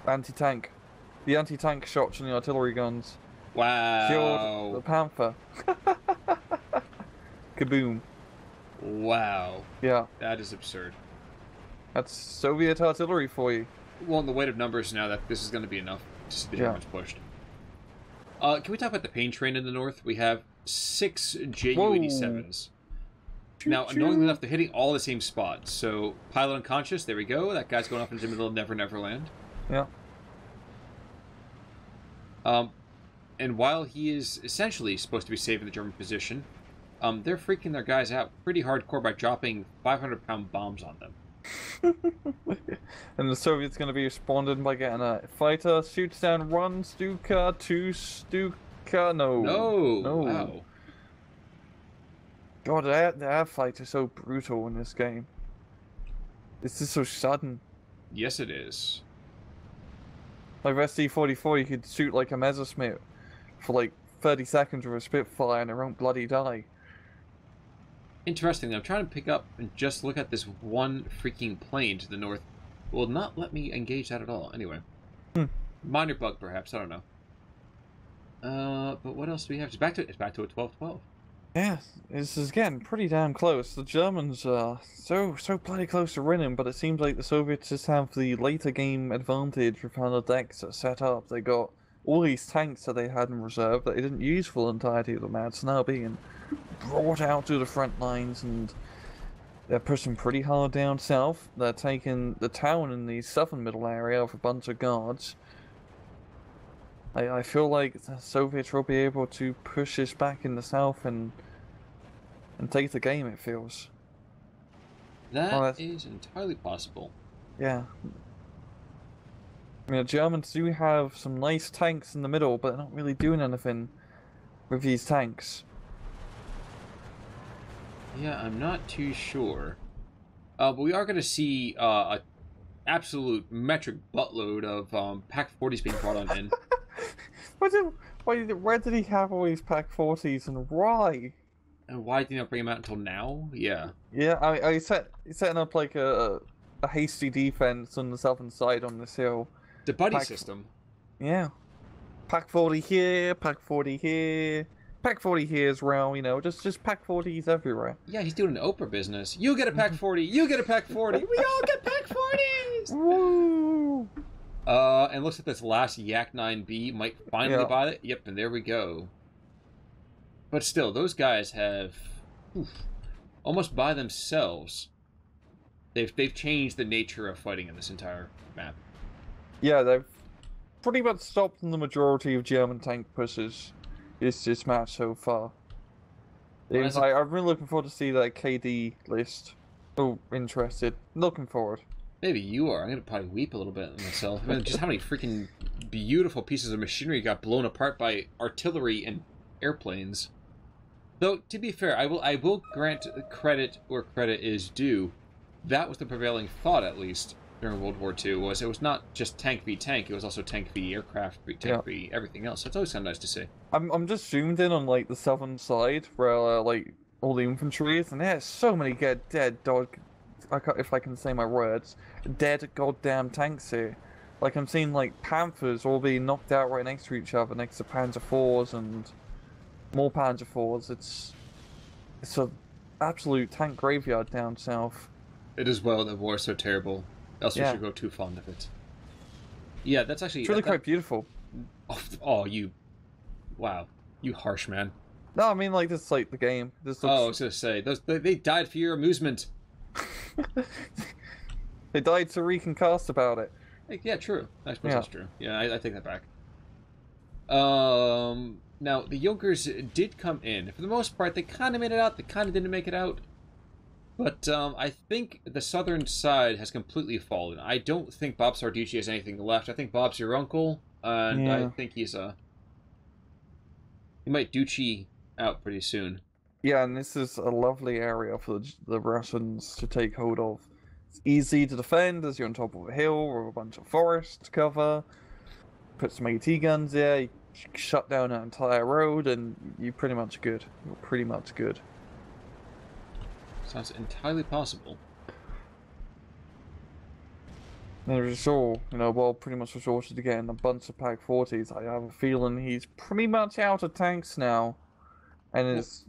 anti-tank. The anti-tank shots and the artillery guns killed the Wow. Panther. Kaboom. Wow. Yeah, That is absurd. that's Soviet artillery for you. Well, in the weight of numbers now, that this is going to be enough to see the Germans pushed. Can we talk about the pain train in the north? We have 6 Ju-87s. Now, annoyingly enough, they're hitting all the same spot. So, pilot unconscious, there we go. That guy's going off into the middle of Never Never Land. Yeah. And while he is essentially supposed to be saving the German position, they're freaking their guys out pretty hardcore by dropping 500-pound bombs on them. And the Soviets going to be responding by getting a fighter, shoots down 1 Stuka, 2 Stuka, no. Wow. God, the air fights are so brutal in this game. It's just so sudden. Yes, it is. Like SD-44, you could shoot like a Messerschmitt for like 30 seconds with a Spitfire and it won't bloody die. Interesting. I'm trying to pick up and just look at this one freaking plane to the north. It will not let me engage that at all. Anyway. Minor bug, perhaps. I don't know. But what else do we have? It's back to a 12-12. Yeah, this is getting pretty damn close. The Germans are so bloody close to winning, but it seems like the Soviets just have the later game advantage with how the decks are set up. They got all these tanks that they had in reserve that they didn't use for the entirety of the match now being brought out to the front lines, and they're pushing pretty hard down south. They're taking the town in the southern middle area with a bunch of guards. I feel like the Soviets will be able to push this back in the south and take the game, it feels. That is entirely possible. Yeah. I mean, the Germans do have some nice tanks in the middle, but they're not really doing anything with these tanks. Yeah, I'm not too sure. But we are going to see a absolute metric buttload of Pak-40s being brought on in. Where did he have all these Pak-40s and why? And why did he not bring them out until now? Yeah. Yeah, he's setting up like a hasty defense on the southern side on this hill. The buddy system. Yeah. Pak-40 here, Pak-40 here. Pak-40 here as well, you know, just Pak-40s everywhere. Yeah, he's doing an Oprah business. You get a Pak-40, you get a Pak-40, we all get Pak-40s! Woo! And looks like this last Yak 9B might finally buy it. Yep, and there we go. But still, those guys have almost by themselves. They've changed the nature of fighting in this entire map. Yeah, they've pretty much stopped the majority of German tank pushes this match so far. I'm really looking forward to see that KD list. Oh, interested. Looking forward. Maybe you are. I'm going to probably weep a little bit myself. I mean, just how many freaking beautiful pieces of machinery got blown apart by artillery and airplanes. Though, to be fair, I will grant credit where credit is due. That was the prevailing thought, at least, during World War II, was it was not just tank v tank, it was also tank v aircraft, tank v everything else. So it's always kind of nice to see. I'm just zoomed in on, like, the southern side, where, like, all the infantry is, and there's so many dead dog... if I can say my words, dead goddamn tanks here. Like, I'm seeing, like, Panthers all being knocked out right next to each other, next to Panzer IVs and more Panzer IVs. It's an absolute tank graveyard down south. It is well that war is so terrible, else we should grow too fond of it. Yeah, that's actually... It's really quite beautiful. Oh, you... Wow. You harsh man. No, I mean, like, this is, like, the game. This looks... Oh, I was going to say, they died for your amusement. They died so we can cast about it. Yeah, true. I suppose that's true. Yeah, I take that back. Now, the Junkers did come in. For the most part, they kind of made it out. They kind of didn't make it out. But I think the southern side has completely fallen. I don't think Bobsarducci has anything left. I think Bob's your uncle, and I think he might Ducci out pretty soon. Yeah, and this is a lovely area for the Russians to take hold of. It's easy to defend as you're on top of a hill with a bunch of forest to cover. Put some AT guns there, you shut down an entire road, and you're pretty much good. You're pretty much good. Sounds entirely possible. And for sure, well, pretty much resorted to getting a bunch of Pack 40s. I have a feeling he's pretty much out of tanks now. And Well, it's...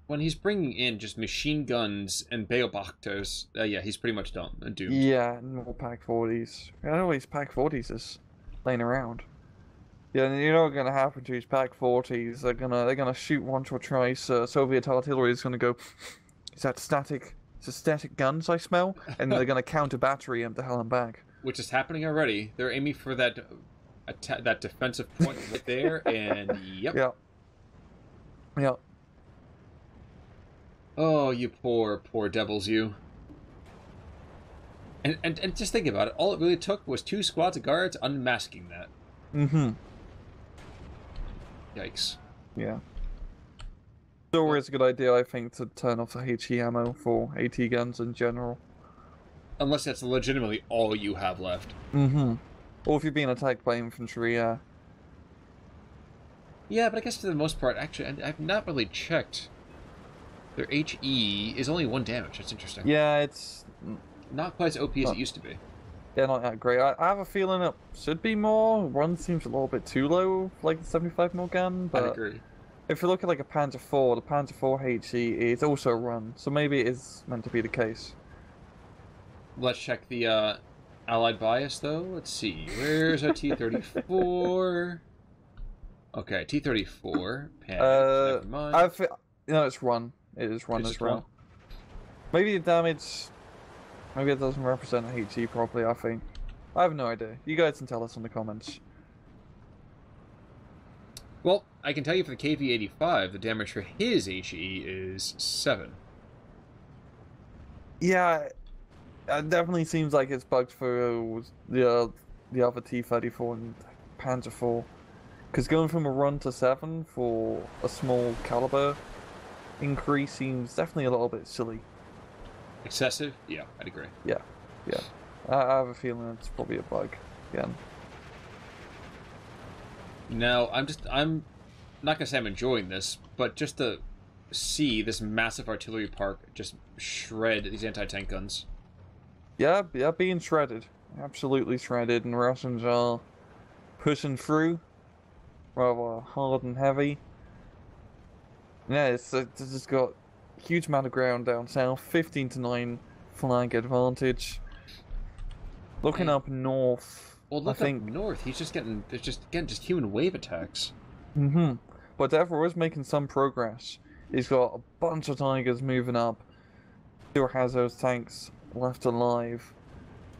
when he's bringing in just machine guns and Beobachtos, yeah, he's pretty much done and doomed. Yeah, more Pack 40s. I know these Pack 40s is laying around. Yeah, and you know what's gonna happen to these Pack 40s? They're gonna shoot once or twice. Soviet artillery is gonna go. Is that static? Is it static guns I smell? And they're gonna counter battery him to hell and back. Which is happening already. They're aiming for that that defensive point right there, and yep. Yeah. Yeah. Oh, you poor devils, you. And just think about it. All it really took was 2 squads of guards unmasking that. Mm-hmm. Yikes. Yeah. Still always a good idea, I think, to turn off the HE ammo for AT guns in general. Unless that's legitimately all you have left. Mm-hmm. Or if you're being attacked by infantry, yeah. Yeah, but I guess for the most part, actually, I've not really checked. Their HE is only 1 damage. That's interesting. Yeah, it's... Not quite as OP as it used to be. Yeah, not that great. I have a feeling it should be more. 1 seems a little bit too low, like the 75mm gun, but... I agree. If you look at like a Panzer IV, the Panzer IV HE is also a run, so maybe it is meant to be the case. Let's check the Allied bias, though. Let's see. Where's our T-34? Okay, T-34. Never mind. It's run. It is run as well. Maybe the damage... Maybe it doesn't represent HE properly, I think. I have no idea. You guys can tell us in the comments. Well, I can tell you for the KV-85, the damage for his HE is 7. Yeah, it definitely seems like it's bugged for the other T-34 and Panzer IV. Because going from a run to 7 for a small caliber increase seems definitely a little bit silly. Excessive? Yeah, I'd agree. Yeah. I have a feeling it's probably a bug again. Now, I'm not gonna say I'm enjoying this, but just to see this massive artillery park just shred these anti-tank guns. Yeah, being shredded. Absolutely shredded, and Russians are pushing through rather hard and heavy. Yeah, it's just got a huge amount of ground down south, 15-9 flank advantage. Looking up north, well, look I think... up north. He's just getting just human wave attacks. Mm-hmm. But Deborah is making some progress. He's got a bunch of Tigers moving up. Still has those tanks left alive.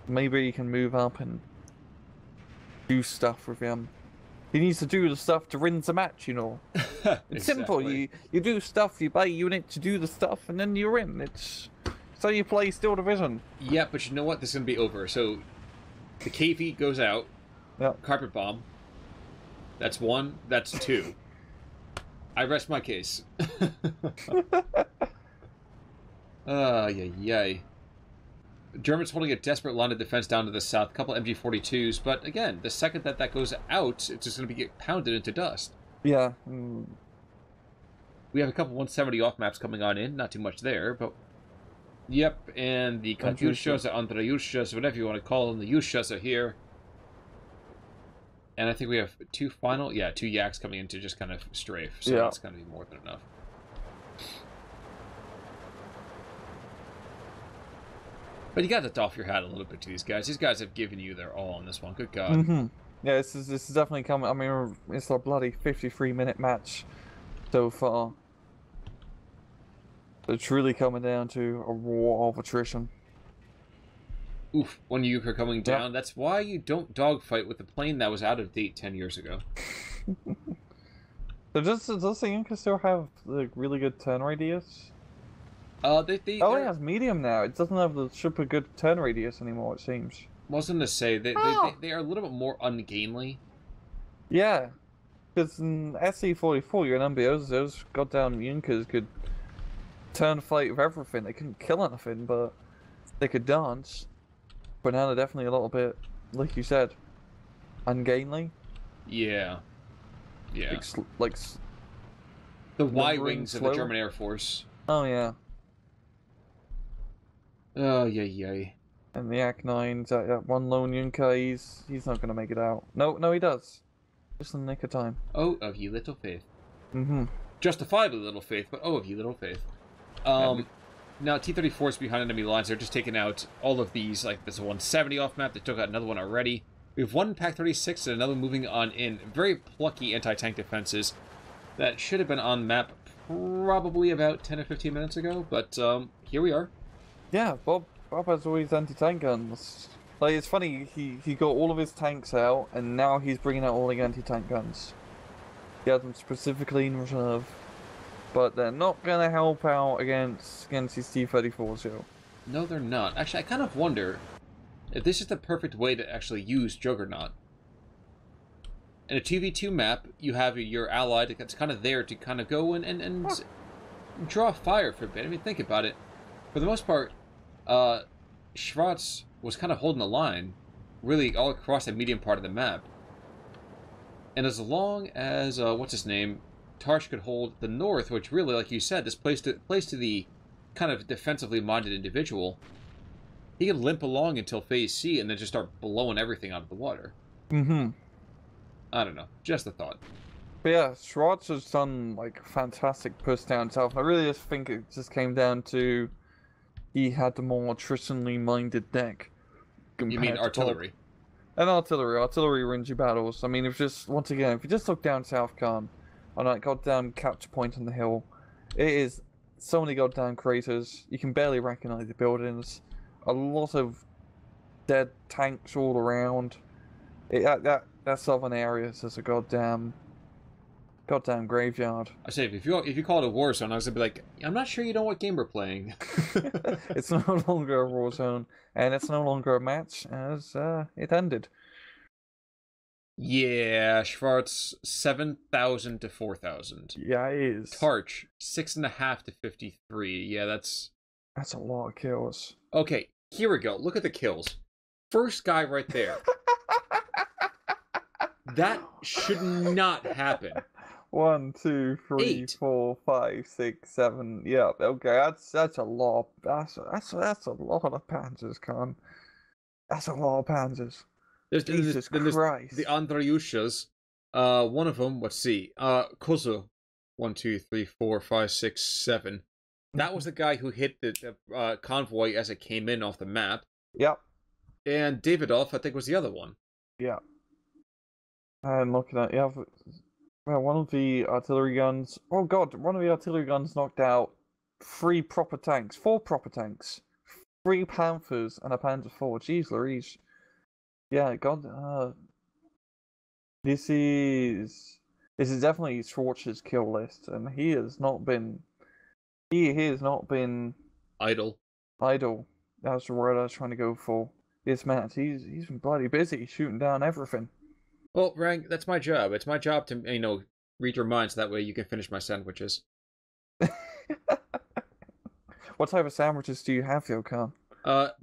Maybe he can move up and do stuff with him. He needs to do the stuff to win the match, you know. It's simple. You do stuff, you buy a unit to do the stuff, and then you're in. It's so you play Steel Division. Yeah, but you know what? This is going to be over. So the KV goes out. Yep. Carpet bomb. That's 1. That's 2. I rest my case. Yay. Germans holding a desperate line of defense down to the south. A couple of MG-42s, but again, the second that goes out, it's just going to get pounded into dust. Yeah. We have a couple 170 off maps coming on in. Not too much there, but yep. And the Katyushas, or Andreyushas, whatever you want to call them, the Yushas are here. And I think we have 2 yaks coming in to just kind of strafe. So that's going to be more than enough. But you got to doff your hat a little bit to these guys. These guys have given you their all on this one. Good God. Mm-hmm. Yeah, this is definitely coming. I mean, it's a bloody 53-minute match so far. So it's really coming down to a war of attrition. Oof, 1 Euchre coming down. Yep. That's why you don't dogfight with a plane that was out of date 10 years ago. So does the Euchre still have like really good turn radius? It has medium now. It doesn't have the super good turn radius anymore, it seems. I was going to say, they are a little bit more ungainly. Yeah. Because in SC-44, your NBOs, those goddamn Junkers could turn fight with everything. They couldn't kill anything, but they could dance. But now they're definitely a little bit, like you said, ungainly. Yeah. Yeah. Like the Y-wings of the German Air Force. Oh, yeah. Oh, yay. And the Ak-9's at one lone Yunker, he's not gonna make it out. No, he does. Just in the nick of time. Oh, of ye little faith. Mm-hmm. Justifiably little faith, but oh, of ye little faith. Now T-34's behind enemy lines. They're just taking out all of these. Like, there's a 170 off map. They took out another one already. We have one Pak-36 and another moving on in. Very plucky anti-tank defenses that should have been on map probably about 10 or 15 minutes ago, but here we are. Yeah, Bob has all his anti-tank guns. Like, it's funny, he got all of his tanks out, and now he's bringing out all the anti-tank guns. He has them specifically in reserve, but they're not going to help out against his T-34s here. No, they're not. Actually, I kind of wonder if this is the perfect way to actually use Juggernaut. In a 2v2 map, you have your ally that's kind of there to kind of go and draw fire for a bit. I mean, think about it. For the most part, Schwarz was kind of holding the line, really all across the medium part of the map. And as long as, what's his name, Tarsch could hold the north, which really, like you said, this plays to the kind of defensively minded individual, he could limp along until phase C and then just start blowing everything out of the water. Mm-hmm. I don't know. Just a thought. But yeah, Schwarz has done, like, fantastic push down south. I really just think it just came down to he had the more attritionally minded deck. You mean artillery? And artillery wins you battles. I mean, if you just look down South Khan, on that goddamn capture point on the hill, it is so many goddamn craters. You can barely recognize the buildings. A lot of dead tanks all around. That southern area is just a goddamn graveyard. I say, if you call it a war zone, I was gonna be like, I'm not sure you know what game we're playing. It's no longer a war zone, and it's no longer a match, as it ended. Yeah, Schwarz 7,000 to 4,000. Yeah, it is. Tarsch 6.5 to 53. Yeah, that's a lot of kills. Okay, here we go. Look at the kills. First guy right there. That should not happen. 1, 2, 3, 8. 4, 5, 6, 7. Yeah, okay, that's a lot. That's a lot of Panzers, Khan. That's a lot of Panzers. Jesus Christ. The Andreyushas. One of them, let's see. Kozu. 1, 2, 3, 4, 5, 6, 7. That was the guy who hit the convoy as it came in off the map. Yep. And Davidov, I think, was the other one. Yeah. And looking at one of the artillery guns. Oh god, one of the artillery guns knocked out 4 proper tanks, 3 Panthers and a Panzer IV. Jeez Louise. Yeah, god. This is definitely Schwarz's kill list, and he has not been Idle. That's the word I was trying to go for. This match, he's been bloody busy shooting down everything. Well, Rang, that's my job. It's my job to, read your mind so that way you can finish my sandwiches. What type of sandwiches do you have, Khan?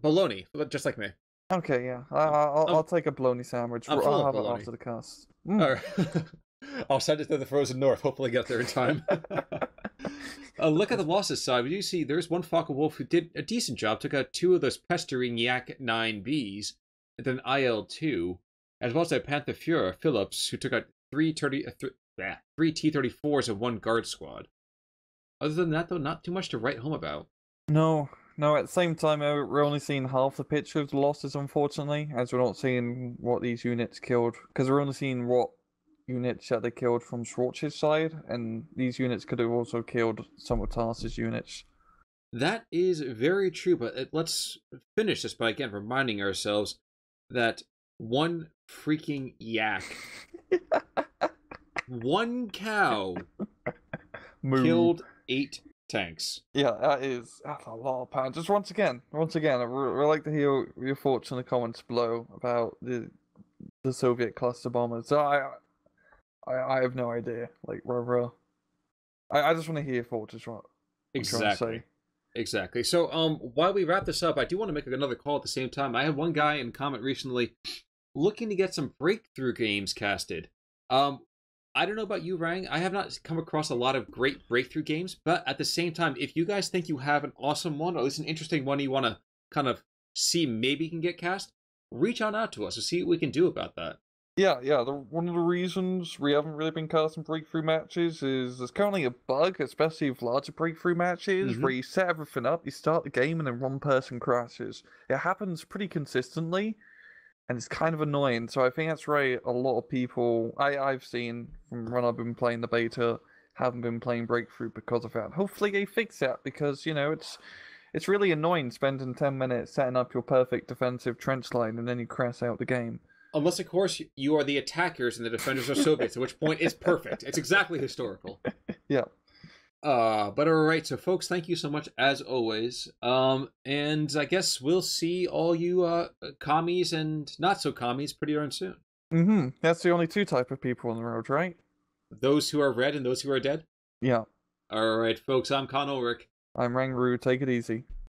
Bologna, just like me. Okay, yeah. I'll take a bologna sandwich. I'll have it after the cast. All right. I'll send it to the frozen north. Hopefully get there in time. Look at the losses side. We do see there's one Focke-Wulf who did a decent job. Took out 2 of those pestering Yak 9Bs, and then IL-2, as well as a Panther Fuhrer Phillips, who took out 3 T-34s and 1 guard squad. Other than that, though, not too much to write home about. No. At the same time, we're only seeing half the picture of the losses, unfortunately, as we're not seeing what these units killed, because we're only seeing what units that they killed from Schwarz's side, and these units could have also killed some of Tarsch's units. That is very true, but let's finish this by again reminding ourselves that one freaking yak, one cow, killed 8 tanks. Yeah, that's a lot of pounds. Just once again, I'd like to hear your thoughts in the comments below about the Soviet cluster bombers. So I have no idea. Like, whether I just want to hear your thoughts. Is what I'm trying to say. Exactly. So, while we wrap this up, I do want to make another call at the same time. I had one guy in comment recently looking to get some breakthrough games casted. I don't know about you, Rang. I have not come across a lot of great breakthrough games, but at the same time, if you guys think you have an awesome one, or at least an interesting one you want to kind of see maybe can get cast, reach on out to us to see what we can do about that. Yeah. One of the reasons we haven't really been casting breakthrough matches is there's currently a bug, especially with larger breakthrough matches, where you set everything up, you start the game, and then one person crashes. It happens pretty consistently, and it's kind of annoying. So I think that's right. A lot of people I've seen from when I've been playing the beta haven't been playing breakthrough because of that. Hopefully they fix that, because it's really annoying spending 10 minutes setting up your perfect defensive trench line and then you crash out the game. Unless, of course, you are the attackers and the defenders are Soviets, at which point it's perfect. It's exactly historical. Yeah. But alright, so folks, thank you so much as always. And I guess we'll see all you commies and not so commies pretty darn soon. That's the only two type of people on the road, right? Those who are red and those who are dead? Yeah. Alright, folks, I'm Con Ulrich. I'm Rangru, take it easy.